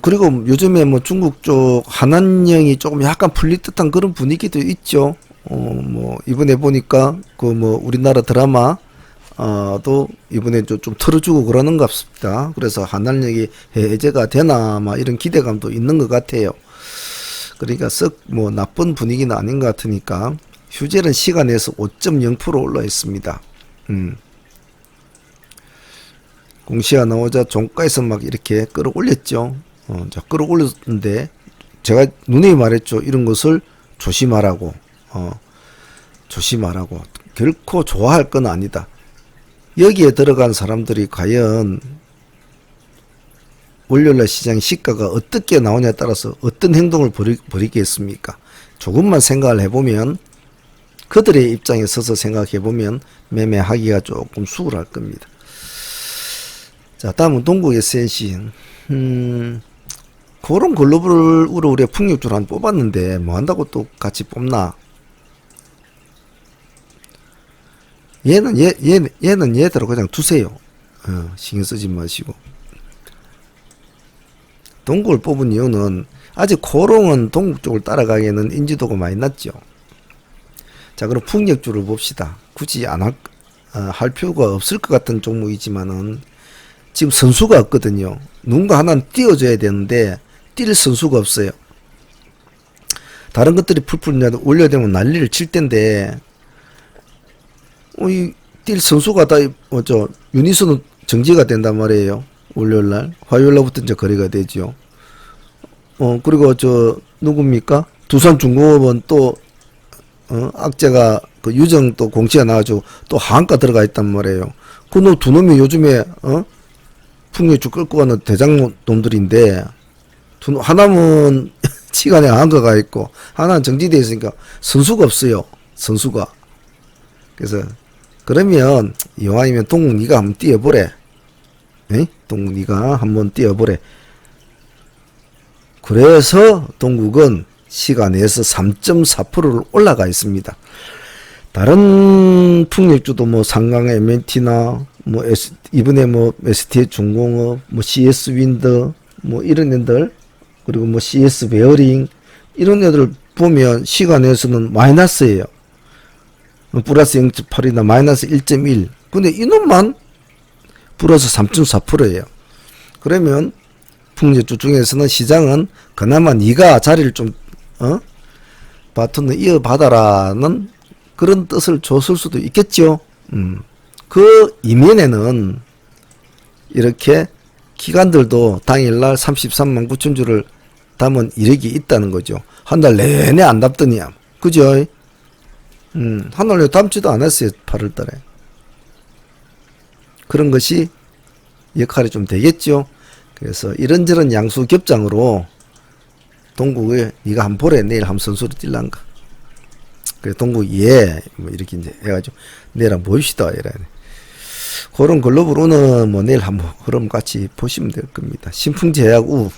그리고 요즘에 뭐 중국 쪽 한한령이 조금 약간 풀릴 듯한 그런 분위기도 있죠. 뭐 이번에 보니까 그 뭐 우리나라 드라마 또 이번에 좀 틀어주고 그러는 것 같습니다. 그래서 한한령이 해제가 되나 막 이런 기대감도 있는 것 같아요. 그러니까 썩 뭐 나쁜 분위기는 아닌 것 같으니까. 휴젤은 시간에서 5.0% 올라 있습니다. 공시가 나오자 종가에서 막 이렇게 끌어올렸죠. 자, 끌어올렸는데 제가 누누이 말했죠. 이런 것을 조심하라고. 조심하라고. 결코 좋아할 건 아니다. 여기에 들어간 사람들이 과연 월요일날 시장 시가가 어떻게 나오냐에 따라서 어떤 행동을 벌이겠습니까? 조금만 생각을 해보면, 그들의 입장에 서서 생각해보면 매매하기가 조금 수월할 겁니다. 자, 다음은 동국 SNC. 그런 글로벌으로 우리가 풍력주를 한 뽑았는데 뭐 한다고 또 같이 뽑나? 얘는 얘대로 그냥 두세요. 신경 쓰지 마시고. 동국을 뽑은 이유는 아직 코롱은 동국 쪽을 따라가기에는 인지도가 많이 낮죠. 자, 그럼 풍력주를 봅시다. 굳이 안 할 필요가 없을 것 같은 종목이지만은 지금 선수가 없거든요. 누군가 하나는 띄워줘야 되는데 뛸 선수가 없어요. 다른 것들이 풀풀 올려야 되면 난리를 칠 텐데, 뛸 선수가 다 유니선은 정지가 된단 말이에요. 월요일날, 화요일날부터 이제 거래가 되죠. 그리고 누굽니까? 두산중공업은 또 악재가 그 유정 또 공시가 나와가지고 또 하한가 들어가 있단 말이에요. 그 두 놈이 요즘에 풍력주 끌고 가는 대장 놈들인데, 하나는 시간에 한가가 있고 하나는 정지되어 있으니까 선수가 없어요. 선수가. 그래서 그러면 이왕이면 동국 네가 한번 뛰어보래. 동국 네가 한번 뛰어보래. 그래서 동국은 시간에서 3.4%를 올라가 있습니다. 다른 풍력주도 뭐 상강 MNT나 뭐 이번에 뭐 ST 중공업, 뭐 CS 윈드, 뭐 이런 애들, 그리고 뭐 CS 베어링, 이런 애들 보면 시간에서는 마이너스예요. 플러스 0.8이나 마이너스 1.1. 근데 이놈만 플러스 3.4%예요. 그러면 풍제주 중에서는 시장은 그나마 네가 자리를 좀 바톤을 이어받아라는 그런 뜻을 줬을 수도 있겠죠. 그 이면에는 이렇게 기관들도 당일날 33만 9천 주를 담은 이력이 있다는 거죠. 한 달 내내 안 담더니야. 그죠? 한 달 내내 담지도 않았어요. 8월 달에. 그런 것이 역할이 좀 되겠죠. 그래서 이런저런 양수 겹장으로 동국에 네가 한번 보래. 내일 한번 선수로 뛸란가. 그래 동국이 뭐 이렇게 이제 해가지고 내일 한번 보입시다. 이러네. 그런 글로벌로는 뭐 내일 한번 흐름 같이 보시면 될 겁니다. 신풍제약 우.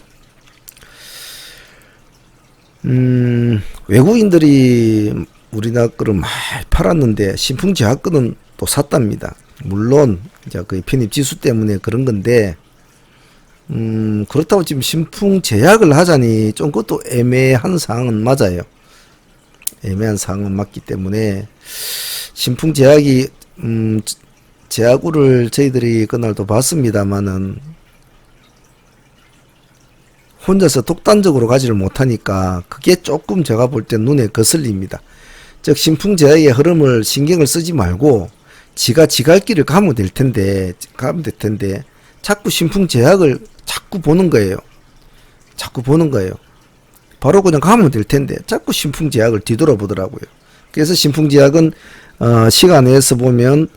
외국인들이 우리나라 거를 많이 팔았는데 신풍제약 거는 또 샀답니다. 물론 이제 그 편입 지수 때문에 그런 건데 그렇다고 지금 신풍제약을 하자니 좀 그것도 애매한 상황은 맞아요. 애매한 상황은 맞기 때문에 신풍제약이 제약우를 저희들이 그날도 봤습니다만은 혼자서 독단적으로 가지를 못하니까 그게 조금 제가 볼 때 눈에 거슬립니다. 즉 신풍제약의 흐름을 신경을 쓰지 말고 지가 지갈 길을 가면 될 텐데 자꾸 신풍제약을 자꾸 보는 거예요. 바로 그냥 가면 될 텐데 자꾸 신풍제약을 뒤돌아보더라고요. 그래서 신풍제약은 시간에서 보면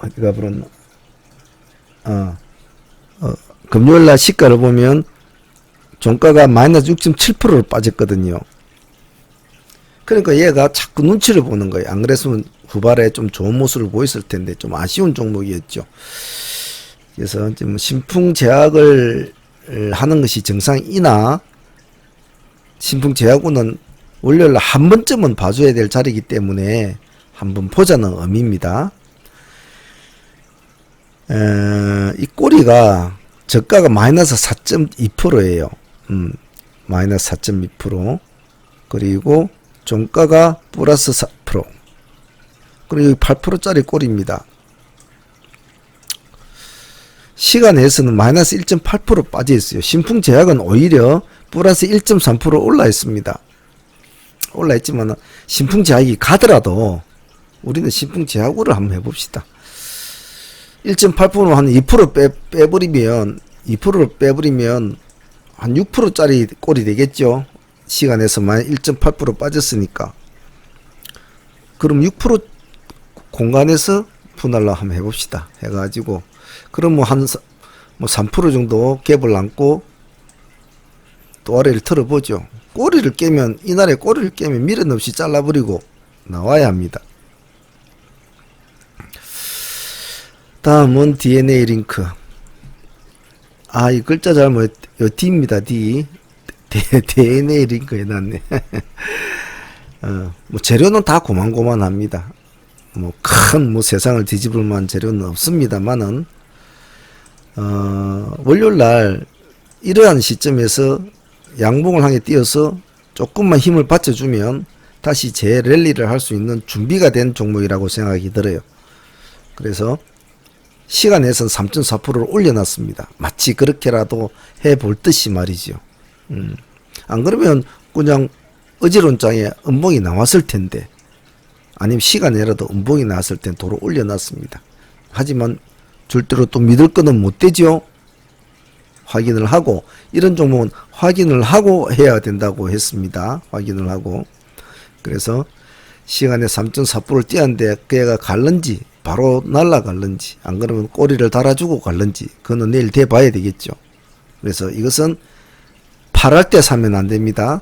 어디가 그런 금요일날 시가를 보면 종가가 마이너스 6.7%로 빠졌거든요. 그러니까 얘가 자꾸 눈치를 보는 거예요. 안 그랬으면 후발에 좀 좋은 모습을 보였을 텐데 좀 아쉬운 종목이었죠. 그래서 지금 신풍제약을 하는 것이 정상이나 신풍제약은 월요일 한 번쯤은 봐줘야 될 자리이기 때문에 한번 보자는 의미입니다. 이 꼬리가 저가가 마이너스 4.2%예요. 마이너스 4.2%. 그리고 종가가 플러스 4%. 그리고 8%짜리 꼬리입니다. 시간에서는 마이너스 1.8% 빠져 있어요. 신풍제약은 오히려 플러스 1.3% 올라 있습니다. 올라 있지만 신풍제약이 가더라도 우리는 신풍제약으로 한번 해봅시다. 1.8% 한 2% 빼버리면 2%를 빼버리면 한 6%짜리 꼴이 되겠죠. 시간에서만 1.8% 빠졌으니까. 그럼 6% 공간에서 분할로 한번 해봅시다. 해가지고 그럼 뭐 한 3% 정도 갭을 남고 또 아래를 틀어보죠. 꼬리를 깨면 이날에 꼬리를 깨면 미련 없이 잘라버리고 나와야 합니다. 다음은 DNA 링크. 이 글자 잘못, D입니다, D. DNA 링크 해놨네. 뭐 재료는 다 고만고만합니다. 큰 세상을 뒤집을 만한 재료는 없습니다만은, 월요일날 이러한 시점에서 양봉을 향해 뛰어서 조금만 힘을 받쳐주면 다시 재랠리를 할 수 있는 준비가 된 종목이라고 생각이 들어요. 그래서 시간에서는 3.4%를 올려놨습니다. 마치 그렇게라도 해볼 듯이 말이죠. 안 그러면 그냥 어지론장에 음봉이 나왔을 텐데, 아니면 시간에라도 음봉이 나왔을 땐 도로 올려놨습니다. 하지만 절대로 또 믿을 거는 못 되죠. 확인을 하고, 이런 종목은 확인을 하고 해야 된다고 했습니다. 확인을 하고. 그래서 시간에 3.4%를 뛰었는데 그애가 갈는지 바로 날아갈는지, 안 그러면 꼬리를 달아주고 갈는지, 그거는 내일 돼봐야 되겠죠. 그래서 이것은 파랄 때 사면 안 됩니다.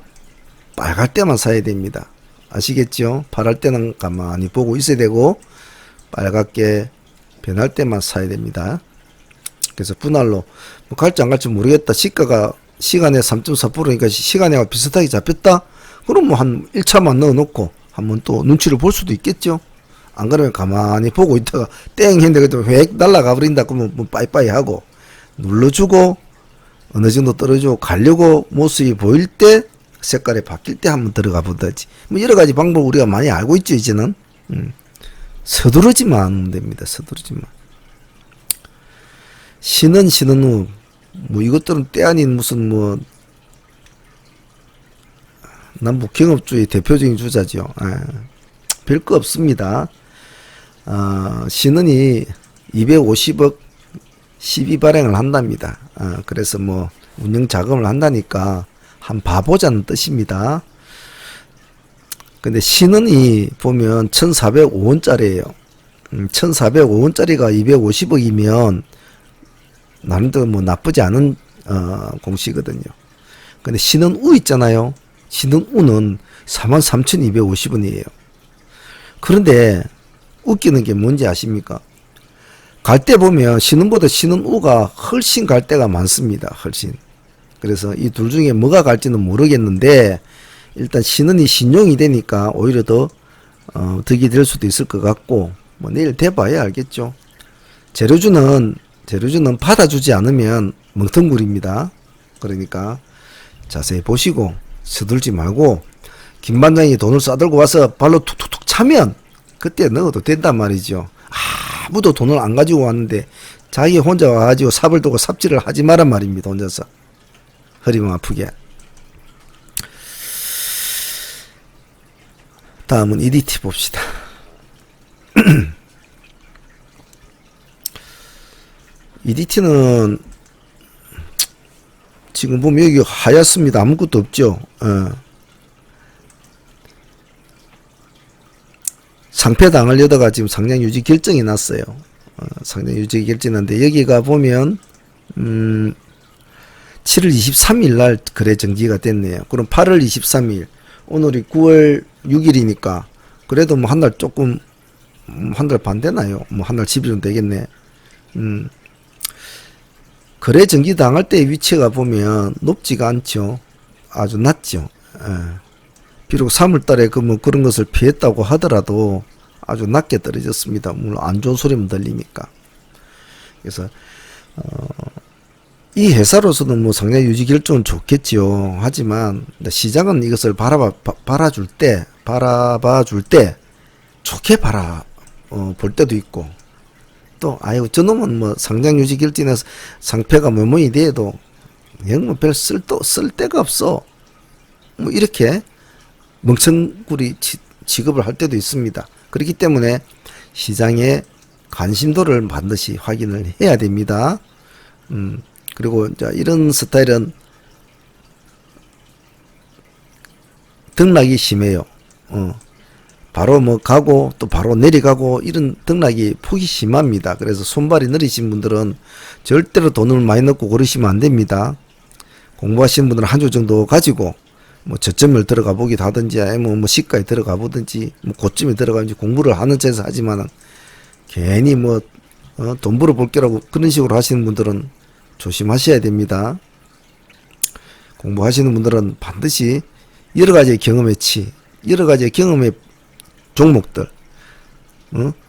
빨갈 때만 사야 됩니다. 아시겠죠? 파랄 때는 가만히 보고 있어야 되고 빨갛게 변할 때만 사야 됩니다. 그래서 분할로 뭐 갈지 안 갈지 모르겠다. 시가가 시간에 3.4%니까 시간에와 비슷하게 잡혔다. 그럼 뭐 한 1차만 넣어놓고 한번 또 눈치를 볼 수도 있겠죠. 안 그러면 가만히 보고 있다가 땡 했는데 그래도 획 날아가 버린다. 그러면 뭐 빠이빠이 하고 눌러주고 어느 정도 떨어지고 가려고 모습이 보일 때 색깔이 바뀔 때 한번 들어가 보다지. 뭐 여러 가지 방법 우리가 많이 알고 있죠 이제는. 서두르지만 않으면 됩니다. 서두르지만. 신은 후 뭐 이것들은 때 아닌 무슨 뭐 남북 경협주의 대표적인 주자죠. 별거 없습니다. 신은이 250억 시비 발행을 한답니다. 그래서 뭐 운영 자금을 한다니까 한 봐보자는 뜻입니다. 근데 신은이 보면 1405원짜리예요. 1405원짜리가 250억이면 나름대로 뭐 나쁘지 않은 공시거든요. 근데 신은우 있잖아요. 신은우는 43,250원이에요. 그런데 웃기는 게 뭔지 아십니까? 갈 때 보면 신은보다 신은우가 훨씬 갈 때가 많습니다. 훨씬. 그래서 이 둘 중에 뭐가 갈지는 모르겠는데 일단 신은이 신용이 되니까 오히려 더 득이 될 수도 있을 것 같고 뭐 내일 돼봐야 알겠죠. 재료주는 받아주지 않으면 멍텅구리입니다. 그러니까 자세히 보시고 서둘지 말고 김 반장이 돈을 싸들고 와서 발로 툭툭툭 차면 그때 넣어도 된단 말이죠. 아무도 돈을 안 가지고 왔는데 자기 혼자 와가지고 삽을 두고 삽질을 하지 마란 말입니다. 혼자서 허리만 아프게. 다음은 EDT 봅시다. EDT는 지금 보면 여기 하얗습니다. 아무것도 없죠. 상패 당하려다가 지금 상장 유지 결정이 났어요. 상장 유지 결정이 났는데 여기가 보면 7월 23일 날 거래 정지가 됐네요. 그럼 8월 23일 오늘이 9월 6일이니까 그래도 뭐 한 달 조금 한 달 반 되나요? 뭐 한 달 10일은 되겠네. 거래 정지 당할 때 위치가 보면 높지가 않죠. 아주 낮죠. 비록 3월 달에 그 뭐 그런 것을 피했다고 하더라도 아주 낮게 떨어졌습니다. 물론 안 좋은 소리만 들리니까. 그래서 이 회사로서는 뭐 상장 유지 결정은 좋겠지요. 하지만 시장은 이것을 바라봐 줄 때 좋게 볼 때도 있고 또 아유 저놈은 뭐 상장 유지 결정에서 상패가 뭐뭐이 돼도 영 별 쓸 데가 없어. 뭐 이렇게 멍청구리 취급을 할 때도 있습니다. 그렇기 때문에 시장의 관심도를 반드시 확인을 해야 됩니다. 그리고 이제 이런 스타일은 등락이 심해요. 바로 뭐 가고 또 바로 내려가고 이런 등락이 폭이 심합니다. 그래서 손발이 느리신 분들은 절대로 돈을 많이 넣고 그러시면 안 됩니다. 공부하시는 분들은 한 주 정도 가지고 뭐 저점을 들어가 보기도 하든지 아니면 뭐 시가에 들어가 보든지 뭐 고점에 들어가든지 공부를 하는 채에서 하지만은 괜히 뭐 돈 벌어볼 게라고 그런 식으로 하시는 분들은 조심하셔야 됩니다. 공부하시는 분들은 반드시 여러 가지의 경험의 종목들,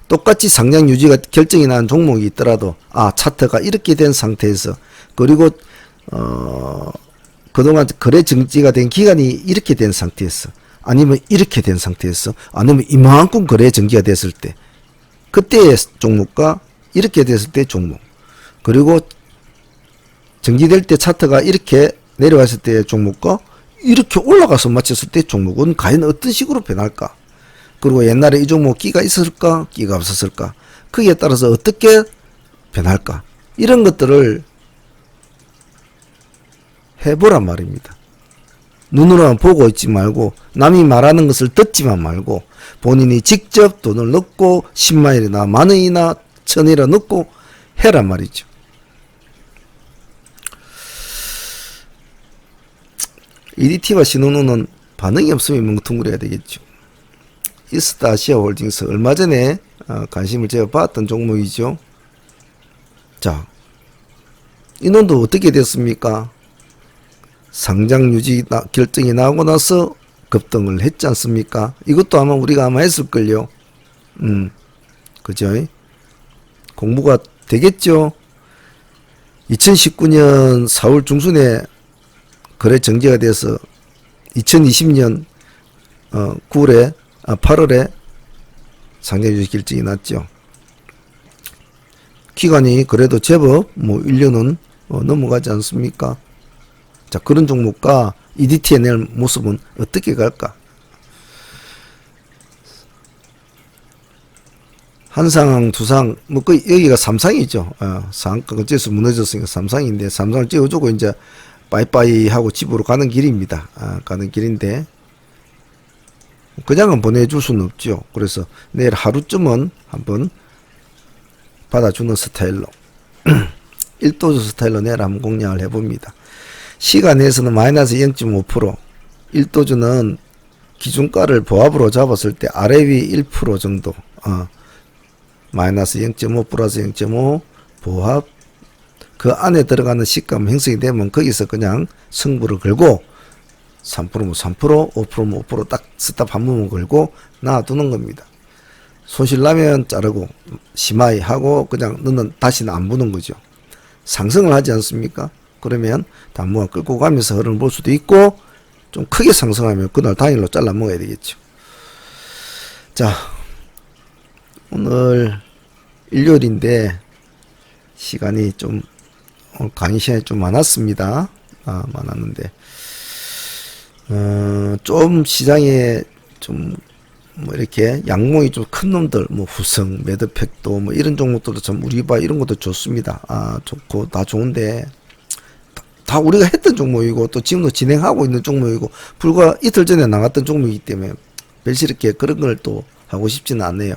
똑같이 상장 유지가 결정이 난 종목이 있더라도 차트가 이렇게 된 상태에서 그리고 그동안 거래 정지가 된 기간이 이렇게 된 상태에서 아니면 이렇게 된 상태에서 아니면 이만큼 거래 정지가 됐을 때 그때의 종목과 이렇게 됐을 때 종목 그리고 정지될 때 차트가 이렇게 내려왔을 때의 종목과 이렇게 올라가서 맞췄을 때 종목은 과연 어떤 식으로 변할까? 그리고 옛날에 이 종목 끼가 있었을까? 끼가 없었을까? 거기에 따라서 어떻게 변할까? 이런 것들을 해보란 말입니다. 눈으로만 보고 있지 말고 남이 말하는 것을 듣지만 말고 본인이 직접 돈을 넣고 10만원이나 만원이나 1000원이나 넣고 해란 말이죠. EDT와 신혼우는 반응이 없으면 멍텅구려야 되겠죠. 이스타 아시아 홀딩스 얼마 전에 관심을 제가 봤던 종목이죠. 자, 이놈도 어떻게 됐습니까? 상장 유지 결정이 나오고 나서 급등을 했지 않습니까? 이것도 우리가 했을걸요. 그죠? 공부가 되겠죠? 2019년 4월 중순에 거래 정지가 돼서 2020년 8월에 상장주식 결정이 났죠. 기간이 그래도 제법 1년은 넘어가지 않습니까? 자, 그런 종목과 EDT에 낼 모습은 어떻게 갈까? 한상, 두상, 여기가 삼상이죠. 상가 어째서 무너졌으니까 삼상인데, 삼상을 찍어주고 이제 빠이빠이 하고 집으로 가는 길입니다. 가는 길인데, 그냥은 보내줄 수는 없죠. 그래서 내일 하루쯤은 한번 받아주는 스타일로, 1도주 스타일로 내일 한번 공략을 해봅니다. 시간에서는 마이너스 0.5%, 1도주는 기준가를 보합으로 잡았을 때 아래 위 1% 정도, 마이너스 0.5 플러스 0.5 보합, 그 안에 들어가는 시감 형성이 되면 거기서 그냥 승부를 걸고 3%면 3%, 5%면 5% 딱 스탑 한 번만 걸고 놔두는 겁니다. 손실 나면 자르고 심하이 하고 그냥 너는 다시는 안 보는 거죠. 상승을 하지 않습니까? 그러면 단무가 끌고 가면서 흐름을 볼 수도 있고, 좀 크게 상승하면 그날 당일로 잘라 먹어야 되겠죠. 자, 오늘 일요일인데 시간이 좀, 오늘 강의 시간이 좀 많았습니다. 많았는데 좀 시장에 좀 이렇게 양봉이 좀 큰 놈들, 후성, 매드팩도 이런 종목들도 참 우리바 이런 것도 좋습니다. 좋고 다 좋은데 다 우리가 했던 종목이고 또 지금도 진행하고 있는 종목이고 불과 이틀 전에 나갔던 종목이기 때문에 별시럽게 그런 걸 또 하고 싶지는 않네요.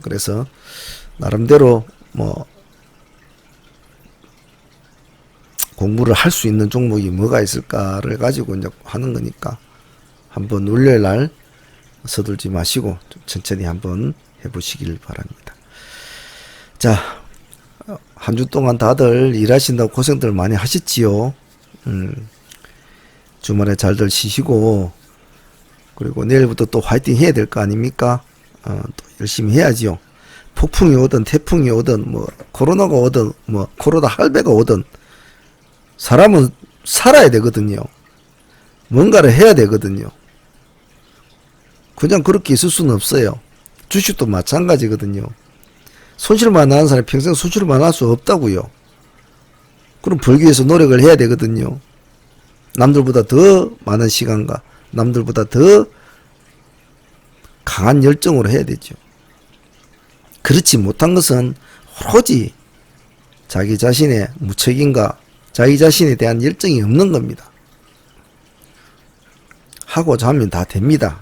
그래서 나름대로 공부를 할 수 있는 종목이 뭐가 있을까를 가지고 이제 하는 거니까 한번 월요일 날 서둘지 마시고 좀 천천히 한번 해보시길 바랍니다. 자, 한 주 동안 다들 일하신다고 고생들 많이 하셨지요. 주말에 잘들 쉬시고, 그리고 내일부터 또 화이팅 해야 될 거 아닙니까? 또 열심히 해야지요. 폭풍이 오든 태풍이 오든 코로나가 오든 코로나 할배가 오든 사람은 살아야 되거든요. 뭔가를 해야 되거든요. 그냥 그렇게 있을 수는 없어요. 주식도 마찬가지거든요. 손실만 하는 사람이 평생 수출만 할 수 없다고요. 그럼 벌기 위해서 노력을 해야 되거든요. 남들보다 더 많은 시간과 남들보다 더 강한 열정으로 해야 되죠. 그렇지 못한 것은 오로지 자기 자신의 무책임과 자기 자신에 대한 열정이 없는 겁니다. 하고자 하면 다 됩니다.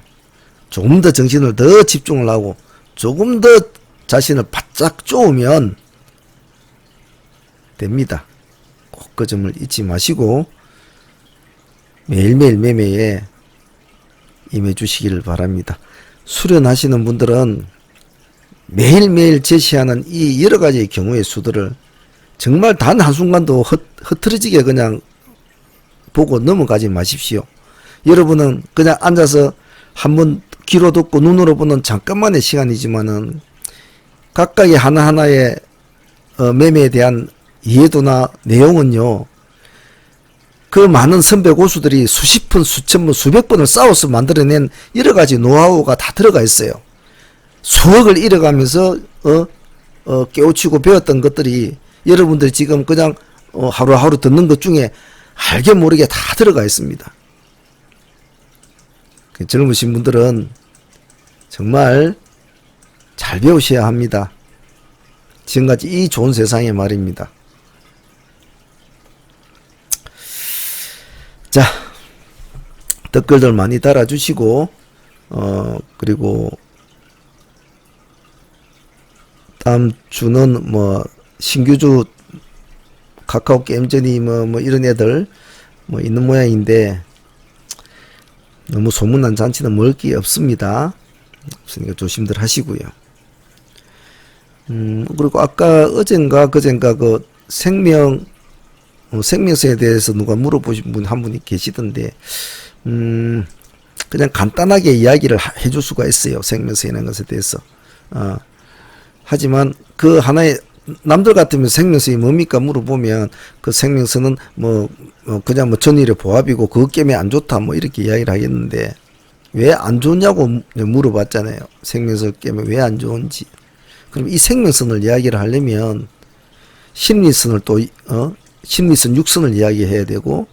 조금 더 정신을 더 집중을 하고 조금 더 자신을 바짝 쪼으면 됩니다. 꼭 그 점을 잊지 마시고 매일매일 매매에 임해 주시기를 바랍니다. 수련하시는 분들은 매일매일 제시하는 이 여러 가지의 경우의 수들을 정말 단 한순간도 흐트러지게 그냥 보고 넘어가지 마십시오. 여러분은 그냥 앉아서 한번 귀로 듣고 눈으로 보는 잠깐만의 시간이지만은 각각의 하나하나의 매매에 대한 이해도나 내용은요, 그 많은 선배 고수들이 수십 번, 수천 번, 수백 번을 싸워서 만들어낸 여러 가지 노하우가 다 들어가 있어요. 수억을 잃어가면서 깨우치고 배웠던 것들이 여러분들이 지금 그냥 하루하루 듣는 것 중에 알게 모르게 다 들어가 있습니다. 젊으신 분들은 정말 잘 배우셔야 합니다. 지금까지 이 좋은 세상에 말입니다. 자, 댓글들 많이 달아주시고, 그리고 다음 주는 신규주 카카오 게임전이 이런 애들 있는 모양인데, 너무 소문난 잔치는 먹을 게 없습니다. 없으니까 조심들 하시고요. 그리고 아까 어젠가 그젠가 그 생명서에 대해서 누가 물어보신 분 한 분이 계시던데, 그냥 간단하게 이야기를 해줄 수가 있어요. 생명서라는 것에 대해서. 하지만 그 하나의 남들 같으면 생명성이 뭡니까 물어보면 그 생명성은 그냥 전일의 보합이고 그것 때문에 안 좋다 뭐 이렇게 이야기를 하겠는데 왜 안 좋냐고 물어봤잖아요. 생명성 때문에 왜 안 좋은지. 그럼 이 생명선을 이야기를 하려면 심리선을 또 심리선 6선을 이야기해야 되고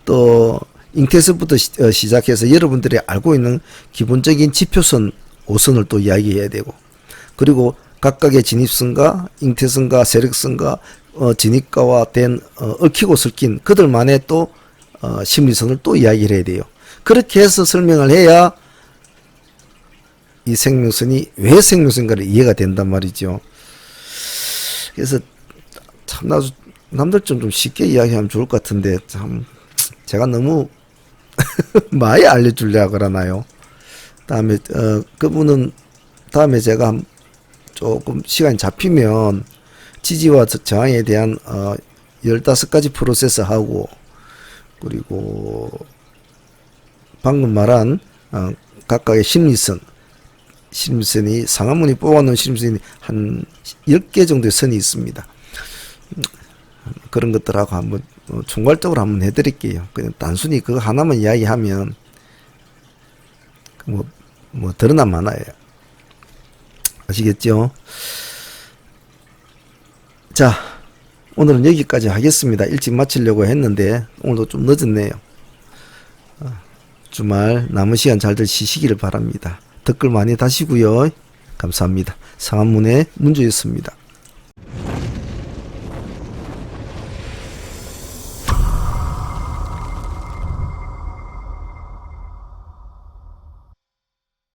또 잉태선부터 시작해서 여러분들이 알고 있는 기본적인 지표선 5선을 또 이야기해야 되고 그리고 각각의 진입선과 잉태선과 세력선과 진입가와 된 얽히고 설킨 그들만의 또 심리선을 또 이야기를 해야 돼요. 그렇게 해서 설명을 해야 이 생명선이 왜 생명선인가를 이해가 된단 말이죠. 그래서 참 나도 남들 좀 쉽게 이야기하면 좋을 것 같은데 참 제가 너무 많이 알려주려고 그러나요? 다음에 그분은 다음에 제가 조금 시간이 잡히면 지지와 저항에 대한 15가지 프로세스 하고 그리고 방금 말한 각각의 심리선이 상한문이 뽑아놓은 심리선이 한 10개 정도의 선이 있습니다. 그런 것들하고 한번 총괄적으로 한번 해드릴게요. 그냥 단순히 그거 하나만 이야기하면 뭐 드러나 많아요. 아시겠죠? 자, 오늘은 여기까지 하겠습니다. 일찍 마치려고 했는데 오늘도 좀 늦었네요. 주말 남은 시간 잘들 쉬시기를 바랍니다. 댓글 많이 다시고요. 감사합니다. 상한문의 문주였습니다.